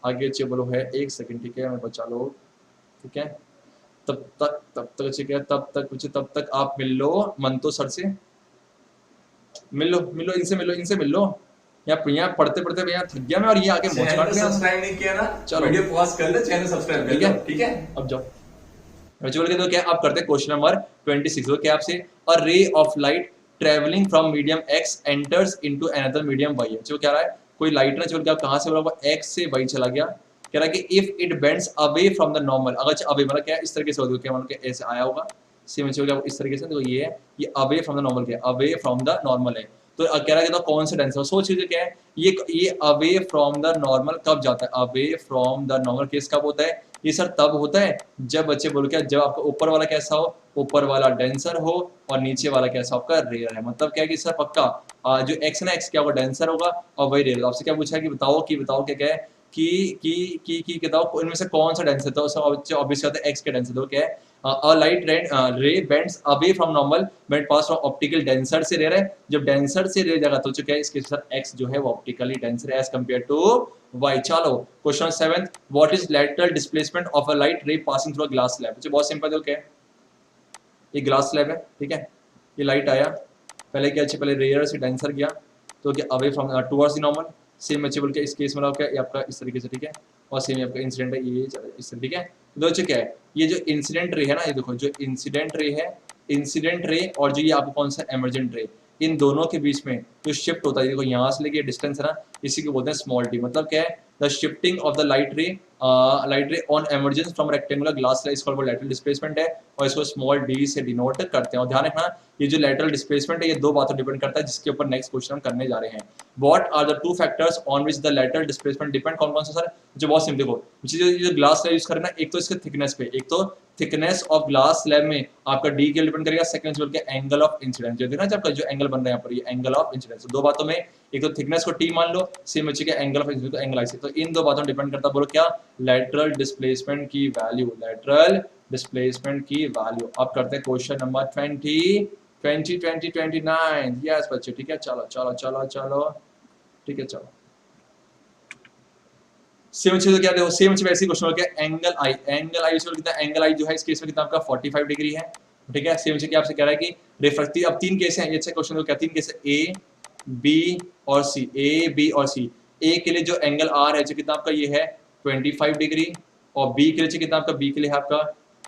आगे बोलो है, एक सेकंड, ठीक है मैं बचा लो, ठीक है, तब तक ठीक है, तब तक आप मिल लो मंतो सर से, मिल लो इनसे मिल लो, यहाँ पढ़ते पढ़ते यहाँ थक गया मैं, और ये आगे मोच काट लिया। सब्सक्राइब नहीं किया ना, चलो वीडियो पॉज कर ले, चैनल सब्सक्राइब कर लो, ठीक है। अब जाओ बोल के, तो क्या आप करते हैं क्वेश्चन नंबर 26, तो क्या आपसे a ray of light travelling from medium X enters into another medium Y है। जो कह रहा है कोई लाइट ना चल के आप कहां से बोला एक्स से वाई चला गया, कह रहा है कि if it bends away from the normal, अगर अवे मतलब क्या इस तरीके से होगा, क्या मतलब ऐसे आया होगा सेम चल इस तरीके से, तो ये है ये अवे फ्रॉम द नॉर्मल, क्या अवे फ्रॉम द नॉर्मल है, तो कह रहा है तो कौन सा डेंसर, सोच लीजिए क्या है ये अवे फ्रॉम द नॉर्मल कब जाता है, away from the normal case कब होता है, ये सर तब होता है जब बच्चे बोल के जब आपका ऊपर वाला कैसा हो, ऊपर वाला डेंसर हो और नीचे वाला कैसा आपका रेयर है। मतलब क्या है कि सर पक्का जो एक्स ना एक्स क्या होगा डेंसर होगा और वही रेयर। आपसे क्या पूछा है कि बताओ क्या है कि बताओ इनमें से कौन सा डेंसर, तो ऑब्वियसली होता है एक्स के डेंसर, तो क्या है a light ray bends away from normal when it pass from optical denser से रेयर है, जब डेंसर से रेयर जगह तो चुका है इसके साथ x जो है वो ऑप्टिकली डेंसर है एज कंपेयर टू y। चलो question 7, what is lateral displacement of a light ray passing through a glass slab। बहुत सिंपल है, क्या है ये ग्लास स्लैब है, ठीक है, ये लाइट आया पहले क्या पहले रेयर से डेंसर गया, तो क्या away from towards the normal, same अचीबल के इस केस में क्या आपका इस तरीके से, ठीक है, और सेम आपका इंसिडेंट है ये इस, ठीक है, तो क्या है ये जो इंसिडेंट रे है ना, ये देखो जो इंसिडेंट रे है, इंसिडेंट रे और जो ये आपको कौन सा एमर्जेंट रे, इन दोनों के बीच में जो शिफ्ट होता है, देखो यहाँ से लेके डिस्टेंस है ना, इसी को बोलते हैं स्मॉल डी। मतलब क्या है the shifting of the light रे on emergence from rectangular glass slide इसको लैटरल डिस्प्लेसमेंट है, और इसको स्मॉल डी से डिनोट करते हैं। और ध्यान रखना ये जो लैटरल डिस्प्लेसमेंट है ये दो बातों डिपेंड करता है, जिसके ऊपर नेक्स्ट क्वेश्चन हम करने जा रहे हैं। What are the two factors on which the lateral displacement depend, कौन कौन सा सर, जो बहुत सिंपल देखो जो ग्लास स्लैब यूज करना, एक तो इसके थिकनेस पे, एक तो थिकनेस ऑफ ग्लास स्लैब में आपका डी के डिपेंड करेगा, सेकंड बोल के एंगल ऑफ इंसिडेंस, जो देखना आपका जो एंगल बन रहा है यहाँ पर ये एंगल ऑफ इंसिडेंस, दो बातों में एक तो थिकनेस को टी मान लो, सेम बच्चे के एंगल ऑफ इंसिडेंस को एंगल आई से, तो इन दो बातों डिपेंड करता है बोलो क्या लैटरल डिस्प्लेसमेंट की वैल्यू, लैटरल डिस्प्लेसमेंट की वैल्यू। अब करते हैं क्वेश्चन नंबर 29 यस बच्चे, ठीक है, चलो ठीक है, चलो सेम चीज क्या देखो सेम चीज वैसे क्वेश्चन हो गया एंगल आई कितना, एंगल आई जो है इस केस में कितना आपका 45 डिग्री है, ठीक है। सेम चीज क्या आपसे कह रहा है कि रिफ्रैक्टिव, अब तीन केस हैं ये अच्छा क्वेश्चन, क्या तीन केस है ए बी और सी, ए बी और सी। ए के लिए जो एंगल आर है जो कितना आपका ये है 25 डिग्री, और बी के लिए कितना आपका बी के लिए है आपका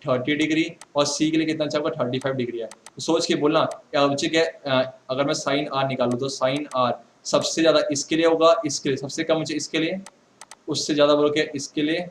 30 डिग्री, और सी के लिए कितना आपका 35 डिग्री है। तो सोच के बोलना अगर मैं साइन आर निकालूं तो साइन आर सबसे ज्यादा इसके लिए होगा, इसके लिए सबसे कम मुझे इसके लिए, उससे ज्यादा बोल के इसके लिए,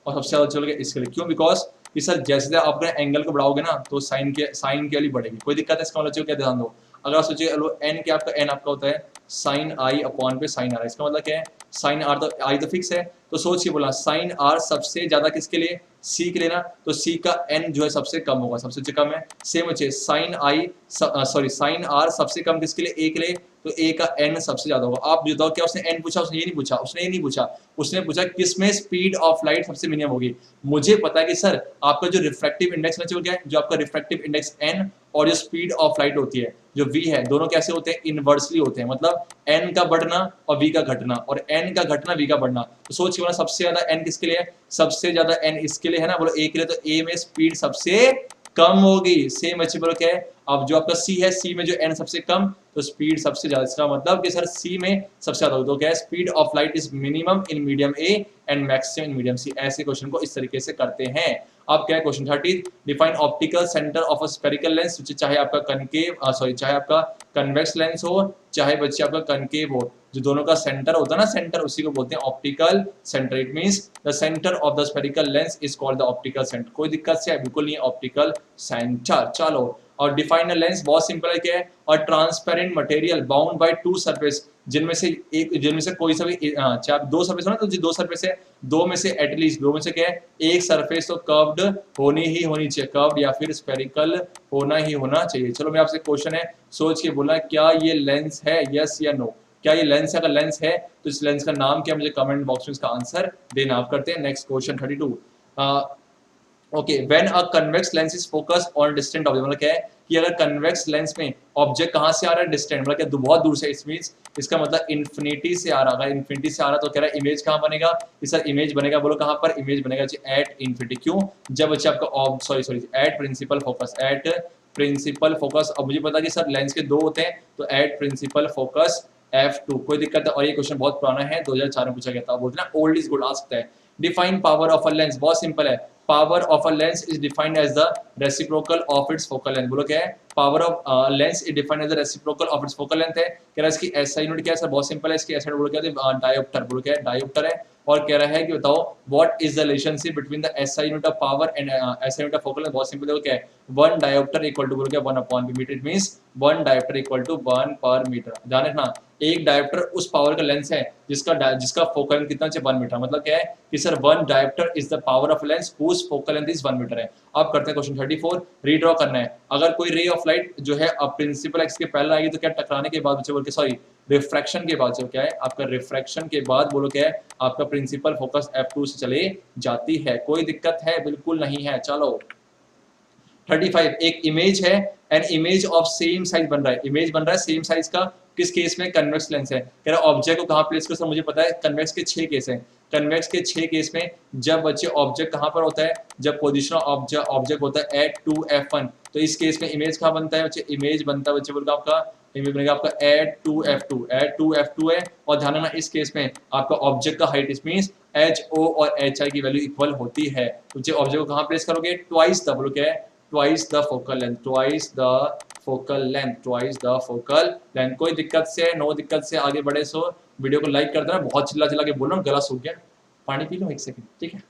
और सबसे ज्यादा चल के इसके लिए। क्यों, बिकॉज कि सर जैसे आप अपने एंगल को बढ़ाओगे ना तो साइन की वैल्यू बढ़ेगी, कोई दिक्कत है इसका मतलब क्या ध्यान दो। अगर आप सोचिए एन क्या आपका एन आपका होता है साइन आई अपॉन पे साइन आर, इसका मतलब क्या है साइन आर तो आई तो फिक्स है, तो सोच के बोला साइन आर सबसे ज्यादा किसके लिए, सी के लिए ना, तो सी का एन जो है सबसे कम होगा, सबसे कम है। सेम अच्छे साइन आई साइन आर सबसे कम किसके लिए, ए के लिए, तो ए का एन सबसे ज्यादा होगा। आप बताओ क्या उसने एन पूछा, उसने ये नहीं पूछा, उसने ये नहीं पूछा, उसने पूछा किसमें स्पीड ऑफ लाइट सबसे मिनिमम होगी। मुझे पता है कि सर आपका जो रिफ्रैक्टिव इंडेक्स में क्या है, जो आपका रिफ्रैक्टिव इंडेक्स एन और जो स्पीड ऑफ लाइट होती है जो v है, दोनों कैसे होते हैं, इनवर्सली होते हैं। मतलब n का बढ़ना और v का घटना, और n का घटना v का बढ़ना। तो सोच के बोला सबसे ज्यादा n किसके लिए है, सबसे ज्यादा n इसके लिए है ना, बोलो a के लिए, तो a में स्पीड सबसे कम होगी। सेम बच्चे बोलो क्या है, अब जो आपका c है, c में जो n सबसे कम, तो स्पीड सबसे ज्यादा। इसका मतलब कि सर c में सबसे ज्यादा होगी। तो क्या है, speed of light is minimum in medium a and maximum in medium c। ऐसे क्वेश्चन को इस तरीके से करते हैं। अब क्या है question 30, define optical centre of a spherical lens, चाहे आपका कनकेव चाहे आपका कन्वेक्स लेंस हो, चाहे बच्चे आपका कनकेव हो, जो दोनों का सेंटर होता है ना, सेंटर, उसी को बोलते हैं optical centre. It means the centre of the spherical lens is called the optical centre. कोई दिक्कत से है, बिल्कुल नहीं, ऑप्टिकल सेंटर। चलो, और डिफाइन अ लेंस, बहुत सिंपल है, क्या है, और transparent material bound by two surface, जिनमें से कोई सा भी चाहे आप दो सरफेस हो ना, तो जो दो सरफेस है, दो में से एटलीस्ट, दो में से क्या है, एक सरफेस तो कर्व्ड होनी ही होनी चाहिए, कर्व्ड या फिर स्फेरिकल होना ही होना चाहिए। चलो, मेरा आपसे क्वेश्चन है, सोच के बोलना क्या ये लेंस है, यस या नो। क्या ये लेंस है? अगर लेंस है तो इस लेंस का नाम क्या, मुझे कमेंट बॉक्स में इसका आंसर देना। आप करते हैं next question 32। Okay, when a convex lens is focus on distant object, मतलब क्या है कि अगर कन्वेक्स लेंस में ऑब्जेक्ट कहां से आ रहा है, डिस्टेंट, मतलब क्या बहुत दूर से, इस मींस इसका मतलब इन्फिनिटी से आ रहा है। अगर इन्फिनिटी से आ रहा है तो कह रहा है इमेज कहां बनेगा, कि सर इमेज बनेगा, बोलो कहां पर, इमेज बनेगा एट इन्फिनिटी। क्यों? जब बच्चे आपका sorry at principal focus, at principal focus. अब मुझे पता है कि सर लेंस के दो होते हैं, तो एट प्रिंसिपल फोकस f2, कोई दिक्कत है। और ये क्वेश्चन बहुत पुराना है, 2004 में पूछा गया था। बोलते हैं ना ओल्ड इज गुड, आ सकता है। Define power of a lens, बहुत सिंपल है, power of a lens is defined as the reciprocal of its focal length. बोलो क्या है, power of lens is defined as the reciprocal of its focal length है। कह रहा है इसकी एसआई यूनिट क्या है सर, बहुत सिंपल है, इसकी एसआई बोलो क्या है, डायोप्टर। बोलो क्या है, डायोप्टर है। और कह रहा है कि बताओ what is the relationship between the SI unit of power and SI unit of focal length. बहुत सिंपल है, क्या है, 1 डायोप्टर इक्वल टू बोलो क्या, 1 upon metre. It means 1 dioptre equal to 1 पर मीटर। ध्यान रखना, एक डायोप्टर उस पावर का लेंस है जिसका फोकल लेंथ कितना चाहिए, 1 मीटर। मतलब क्या है कि sir 1 dioptre is the power of lens whose focal length is 1 metre है। अब करते हैं क्वेश्चन 34, रीड्रॉ करना है। अगर कोई रे ऑफ लाइट जो है अब प्रिंसिपल एक्स के पहले आएगी तो क्या टकराने के बाद बच्चे बोल के, सॉरी रिफ्रैक्शन के बाद, जो क्या है आपका रिफ्रैक्शन के बाद, बोलो क्या है आपका प्रिंसिपल फोकस f2 से चले जाती है। कोई दिक्कत है? बिल्कुल नहीं है। चलो 35, एक इमेज है, an image of same size बन रहा है, इमेज बन रहा है सेम साइज का, किस केस में, कन्वेक्स लेंस है। कह रहा ऑब्जेक्ट को कहां प्लेस करो, मुझे पता है कन्वेक्स के 6 केस हैं। कन्वेक्स के 6 केस में जब बच्चे ऑब्जेक्ट कहां पर होता है, जब पोजीशन ऑब्जेक्ट होता है एट 2 f1, तो इस केस में इमेज कहां बनता है बच्चे, इमेज बनता है बच्चे बोलकर आपका, इमेज बनेगा आपका एट 2 f2, एट 2 f2 है। और ध्यान रखना इस केस में आपका ऑब्जेक्ट का हाइट, इस मींस ho और hi की वैल्यू इक्वल होती है। तो ऑब्जेक्ट को कहां प्लेस करोगे, ट्वाइस द, बोलो क्या है, twice the focal length, twice the focal length, twice the focal length. कोई दिक्कत से, नो दिक्कत से आगे बढ़े, सो वीडियो को लाइक कर देना। बहुत चिल्ला चिल्ला के बोल रहा हूँ, गला सूख गया, पानी पी लो 1 सेकंड, ठीक है।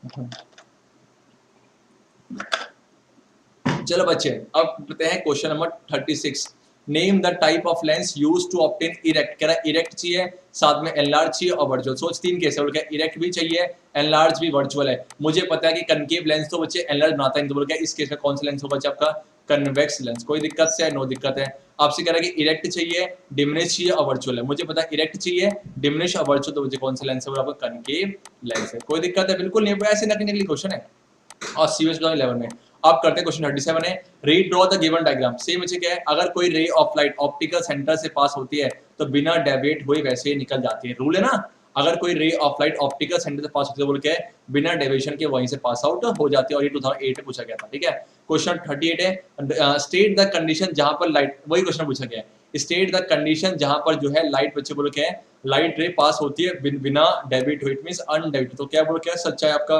चलो बच्चे, अब बताते हैं question number 36, name the type of lens used to obtain erect. कह रहा है इरेक्ट चाहिए, साथ में एनलार्ज चाहिए और वर्चुअल। सोच 3 केस है, इरेक्ट भी चाहिए, एनलार्ज भी, वर्चुअल है। मुझे पता है कि कनकेव लेंस तो बच्चे एनलार्ज बनाता है, तो बोल क्या इस केस में कौन सा लेंस होगा बच्चे आपका, कन्वेक्स लेंस। कोई दिक्कत से है, नो दिक्कत है। आपसे कह रहा है कि इरेक्ट चाहिए, डिमिनिश चाहिए और वर्चुअल है। मुझे पता है इरेक्ट चाहिए, डिमिनिश और वर्चुअल, तो मुझे कौन सा लेंस है, आपका कनकेव लेंस है। कोई दिक्कत है? बिल्कुल नहीं, ऐसे नकली क्वेश्चन है और सीएस 11 में। आप करते हैं क्वेश्चन 37 है, redraw the given diagram. Same बच्चे क्या है, अगर कोई रे ऑफ लाइट ऑप्टिकल सेंटर से पास होती है तो बिना डेविएट हुए वैसे ही निकल जाती है। रूल है ना, अगर कोई रे ऑफ लाइट ऑप्टिकल सेंटर से पास होती है, बोल के बिना डेविएशन के वहीं से पास आउट हो जाती है। और ये 2008 में पूछा गया था, ठीक है। क्वेश्चन 38 है, स्टेट द कंडीशन जहां पर लाइट, वही क्वेश्चन पूछा गया है, स्टेट द कंडीशन जहां पर जो है लाइट, बच्चे बोलो क्या है, लाइट रे पास होती है बिना डेविएट हुए, इट मींस अनडेविएट। तो क्या बोलो क्या, सच्चा है आपका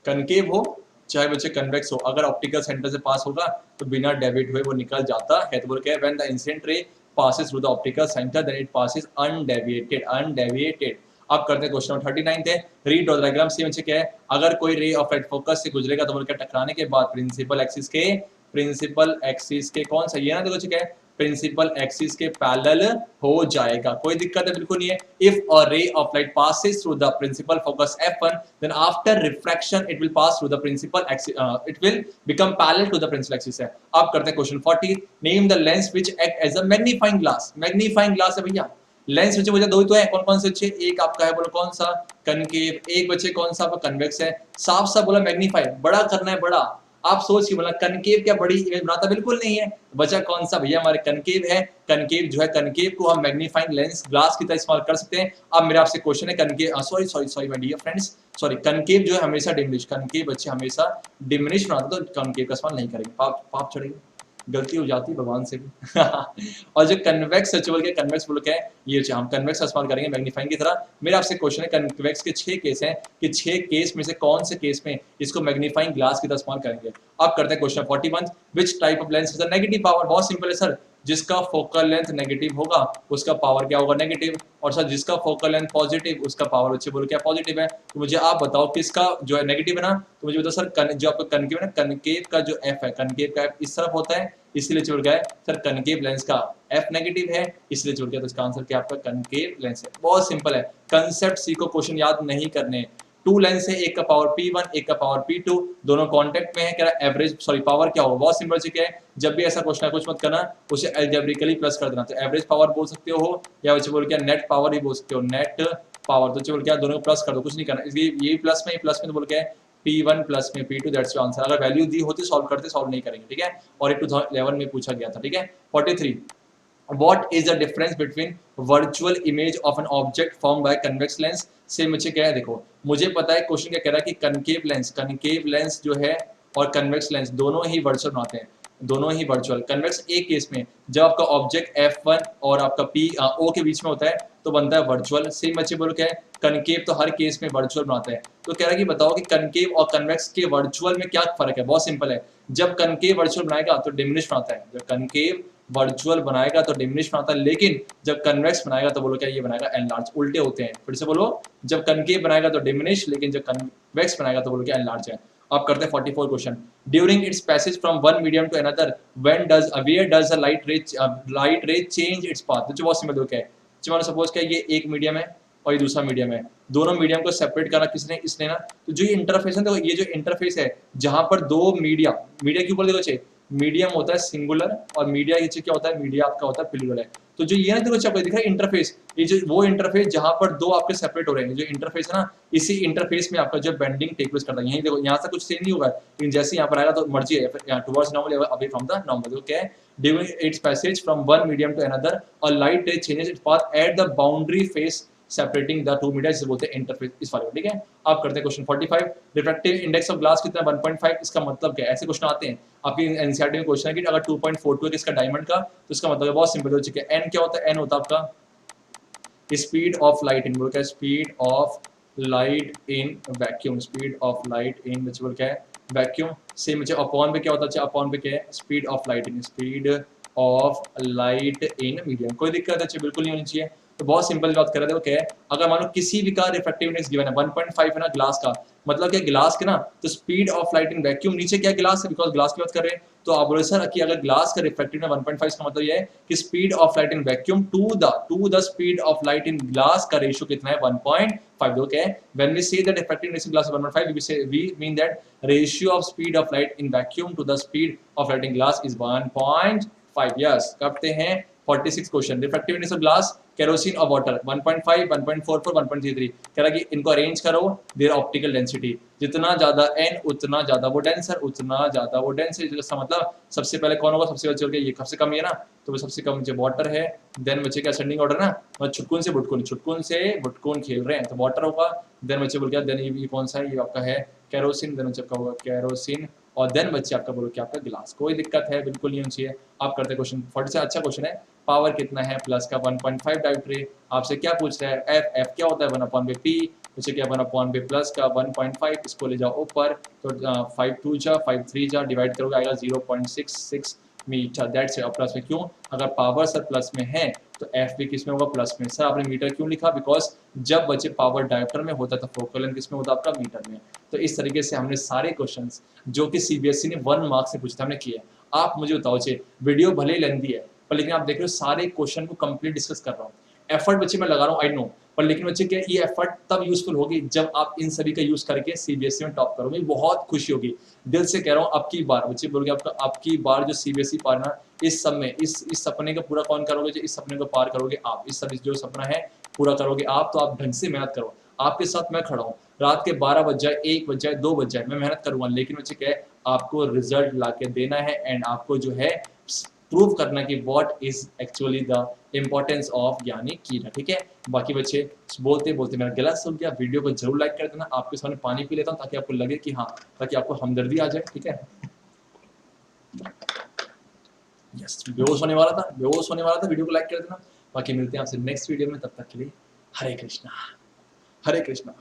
कनकेव हो चाहे बच्चे कन्वेक्स हो, अगर ऑप्टिकल सेंटर से पास होगा तो बिना डेविएट हुए वो निकल जाता है। तो बोल के when the incident ray passes through the optical center then it passes undeviated। अब करते हैं क्वेश्चन 39 थे, रीड द डायग्राम। सी बच्चे क्या है, अगर कोई रे ऑफ लाइट फोकस से गुजरेगा तो बोल के टकराने के बाद प्रिंसिपल एक्सिस के कौन सा, ये ना देखो क्या है, प्रिंसिपल एक्सिस के पैरेलल हो जाएगा, कोई दिक्कत है बिल्कुल नहीं है। If a ray of light passes through the principal focus f1, then after refraction it will pass through the principal axis, it will become parallel to the principal axis है। अब करते हैं question 40, name the lens which act as a magnifying glass। Magnifying glass है भैया, लेंस बच्चे मुझे दो ही तो है, कौन कौन से बच्चे, एक आपका है बोलो कौन सा, कनकेव, एक बच्चे कौन सा आपका कन्वेक्स है। साफ साफ बोला मैग्नीफाई, बड़ा करना है बड़ा। आप सोच के बोला कनकेव क्या बड़ी इमेज बनाता, बिल्कुल नहीं है। बचा कौन सा भैया, हमारे कनकेव है। कनकेव जो है, कनकेव को हम मैग्नीफाइंग लेंस ग्लास की तरह इस्तेमाल कर सकते हैं। अब मेरा आपसे क्वेश्चन है, concave sorry sorry sorry my dear friends, sorry concave जो है हमेशा डिमिनिश, कनकेव बच्चे हमेशा डिमिनिश बनाते, तो कनकेव का इस्तेमाल नहीं करेंगे, पाप चढ़ेगा, गलती हो जाती भगवान से भी और जो कन्वेक्स सच बोल के, कन्वेक्स बोल के ये हम कन्वेक्स का इस्तेमाल करेंगे मैग्नीफाइंग की तरह। मेरा आपसे क्वेश्चन है, कन्वेक्स के 6 केस हैं कि 6 केस में से कौन से केस में इसको मैग्नीफाइंग ग्लास की तरह इस्तेमाल करेंगे। अब करते हैं question 41, which type of lens is a negative power. बहुत सिंपल है सर, जिसका फोकल लेंथ नेगेटिव होगा उसका पावर क्या होगा, नेगेटिव। और सर जिसका फोकल लेंथ पॉजिटिव उसका पावर अच्छे बोलो क्या, पॉजिटिव है। तो मुझे आप बताओ किसका जो है नेगेटिव है ना, तो मुझे बताओ सर जो आपका कनकेव है ना, कनकेव का जो एफ है, कनकेव का एफ इस तरफ होता है, इसलिए चुन गया सर कनकेव लेंस का एफ नेगेटिव है, इसलिए चुन गया। तो इसका आंसर क्या आपका कनकेव लेंस है। बहुत सिंपल है, कंसेप्ट सीखो, क्वेश्चन याद नहीं करने। 2 लेंस है, एक का पावर P1 एक का पावर P2, दोनों कांटेक्ट में है, कह रहा एवरेज सॉरी पावर क्या होगा। बहुत सिंपल चीज है, जब भी ऐसा क्वेश्चन है कुछ मत करना, उसे अलजेब्रिकली प्लस कर देना। तो एवरेज पावर बोल सकते हो या बच्चे बोल क्या नेट पावर ही बोल सकते हो, नेट पावर। तो बोल क्या दोनों को प्लस कर दो, कुछ नहीं करना। इसलिए ये प्लस में तो बोल क्या है P1 प्लस में P2, दैट्स योर आंसर। अगर वैल्यू दी होती सॉल्व करते, सॉल्व नहीं करेंगे, ठीक है। और ये 2011 में पूछा गया था, ठीक है। 43, What is the difference between virtual image of an object formed by convex lens? से मुझे क्या है, देखो मुझे पता है क्वेश्चन क्या कह रहा है कि कनकेव लेंस जो है और कन्वेक्स लेंस दोनों ही वर्चुअल बनाते हैं, दोनों ही वर्चुअल। कन्वेक्स एक केस में जब आपका ऑब्जेक्ट F1 और आपका O के बीच में होता है तो बनता है वर्चुअल। सेम बच्चे बोलो क्या है, कनकेव तो हर केस में वर्चुअल बनाता है। तो कह रहा है कि बताओ कि कनकेव और कन्वेक्स के वर्चुअल में क्या फर्क है। बहुत सिंपल है, जब कनकेव वर्चुअल बनाएगा तो डिमिनिश बनाता है, जब कनकेव वर्चुअल बनाएगा तो डिमिनिश बनाता है, लेकिन जब कन्वेक्स बनाएगा तो बोलो क्या ये बनाएगा एनलार्ज। उल्टे होते हैं, फिर से बोलो, जब कनकेव बनाएगा तो डिमिनिश, लेकिन जब कन्वेक्स बनाएगा तो बोलो क्या एनलार्ज है। अब करते हैं 44 question, during its passage from one medium to another when does where does a light ray change its path. तो बहुत सिंपल क्या है, चलो सपोज क्या ये एक मीडियम है और ये दूसरा मीडियम है, दोनों मीडियम को सेपरेट करा किसने, इसने ना। तो जो ये इंटरफेस है, तो ये जो इंटरफेस है जहां पर दो मीडिया के ऊपर देखो चाहिए, मीडियम होता है सिंगुलर और मीडिया नीचे क्या होता है, मीडिया आपका होता है प्लूरल है। तो जो ये ना देखो आपको दिख रहा है इंटरफेस, ये जो वो इंटरफेस जहां पर दो आपके सेपरेट हो रहे हैं, जो इंटरफेस है ना, इसी इंटरफेस में आपका जो बेंडिंग टेक प्लेस करता है। यही देखो यहाँ से कुछ सेम नहीं होगा, लेकिन जैसे यहाँ पर आएगा तो मर्जी है towards normal away from the normal. तो क्या है, during its passage from one medium to another a light ray changes its path at the boundary face separating the two media, जिसे बोलते हैं इंटरफेस, इस वाले को, ठीक है। आप करते हैं question 45, refractive index of glass कितना 1.5, इसका मतलब क्या है। ऐसे क्वेश्चन आते हैं आपकी एनसीईआरटी में, क्वेश्चन है कि अगर 2.42 है इसका डायमंड का, तो इसका मतलब है बहुत सिंपल हो चुका है। एन क्या होता है, एन होता है आपका स्पीड ऑफ लाइट इन, बोल क्या है speed of light in vacuum, speed of light इन बोल क्या है वैक्यूम। सेम मुझे अपॉन पे क्या होता है, अपॉन पे क्या है speed of light in, speed of light in medium. कोई दिक्कत है बिल्कुल नहीं होनी चाहिए। तो बहुत सिंपल बात कर रहे थे, वो क्या है, अगर मान लो किसी भी का रिफ्रैक्टिव इंडेक्स गिवन है 1.5 है ना ग्लास का, मतलब क्या ग्लास के ना, तो speed of light in vacuum नीचे क्या ग्लास है, बिकॉज ग्लास की बात कर रहे हैं। तो आप बोले सर कि अगर ग्लास का रिफ्रैक्टिव में 1.5 का मतलब ये है कि speed of light in vacuum to the speed of light in glass का रेशियो कितना है 1.5। तो क्या है, when we say that refractive index in glass 1.5 we mean that ratio of speed of light in vacuum to the speed of light in glass is 1.5। Yes, करते हैं 46 question, refractive index of glass kerosene और वाटर 1.5 1.44 1.33। कह रहा कि इनको अरेंज करो देयर ऑप्टिकल डेंसिटी, जितना ज्यादा n उतना ज्यादा वो डेंसर, उतना ज्यादा वो डेंसर। इसका मतलब सबसे पहले कौन होगा, सबसे पहले ये सबसे कम ये ना, तो वो सबसे कम जो वाटर है, देन बच्चे का असेंडिंग ऑर्डर ना, मतलब छुटकुन से बुटकुन खेल रहे हैं तो वाटर होगा। देन बच्चे बोल क्या, देन ये कौन सा है, ये आपका है केरोसिन, देन बच्चे आपका होगा केरोसिन, और देन बच्चे आपका बोलो क्या आपका ग्लास। कोई दिक्कत है बिल्कुल नहीं होनी चाहिए। आप करते क्वेश्चन 40 से अच्छा क्वेश्चन है, पावर कितना है प्लस का 1.5 डायोप्ट्री। आपसे क्या पूछ रहा है, एफ क्या होता है 1/p, उसे क्या 1/p प्लस का 1.5, इसको ले जाओ ऊपर, तो 5 2 जा 5 3 जा डिवाइड करोगे आएगा 0.66 मीटर, दैट्स इट। प्लस में क्यों, अगर पावर सर प्लस में है तो एफ भी किस में होगा, प्लस में। सर आपने मीटर क्यों लिखा, बिकॉज जब बच्चे पावर डायोप्टर में होता है तो फोकल लेंथ किस में होता है आपका, मीटर में। तो इस तरीके से हमने सारे क्वेश्चंस जो कि सीबीएसई ने 1 मार्क्स से पूछे थे हमने किए। आप मुझे बताओ वीडियो भले ही लेंदी है, पर लेकिन आप देख रहे हो सारे क्वेश्चन को कंप्लीट डिस्कस कर रहा हूँ, एफर्ट बच्चे मैं लगा रहा हूँ, आई नो, पर लेकिन बच्चे क्या ये एफर्ट तब यूजफुल होगी जब आप इन सभी का यूज करके सीबीएसई में टॉप करोगे, बहुत खुशी होगी, दिल से कह रहा हूँ। अब की बार बच्चे बोलोगे आपका अब की बार जो सीबीएसई पार ना, इस सब में इस सपने का पूरा कौन करोगे, जो इस सपने को पार करोगे आप, इस सब जो सपना है पूरा करोगे आप, तो आप ढंग से मेहनत करो, आपके साथ मैं खड़ा हूँ, रात के 12 बज जाए, 1 बज जाए, 2 बज जाए, मैं मेहनत करूंगा, लेकिन बच्चे क्या है आपको रिजल्ट ला के देना है एंड आपको जो है प्रूव करना कि what is actually the importance of ज्ञानी कीड़ा, ठीक है। बाकी बच्चे बोलते बोलते मेरा गला सूख गया, वीडियो को जरूर लाइक कर देना, आपके सामने पानी पी लेता हूँ ताकि आपको लगे कि हाँ, ताकि आपको हमदर्दी आ जाए, ठीक है। यस, बेहोश होने वाला था, वीडियो को लाइक कर देना। बाकी मिलते हैं आपसे नेक्स्ट वीडियो में, तब तक के लिए हरे कृष्णा, हरे कृष्णा।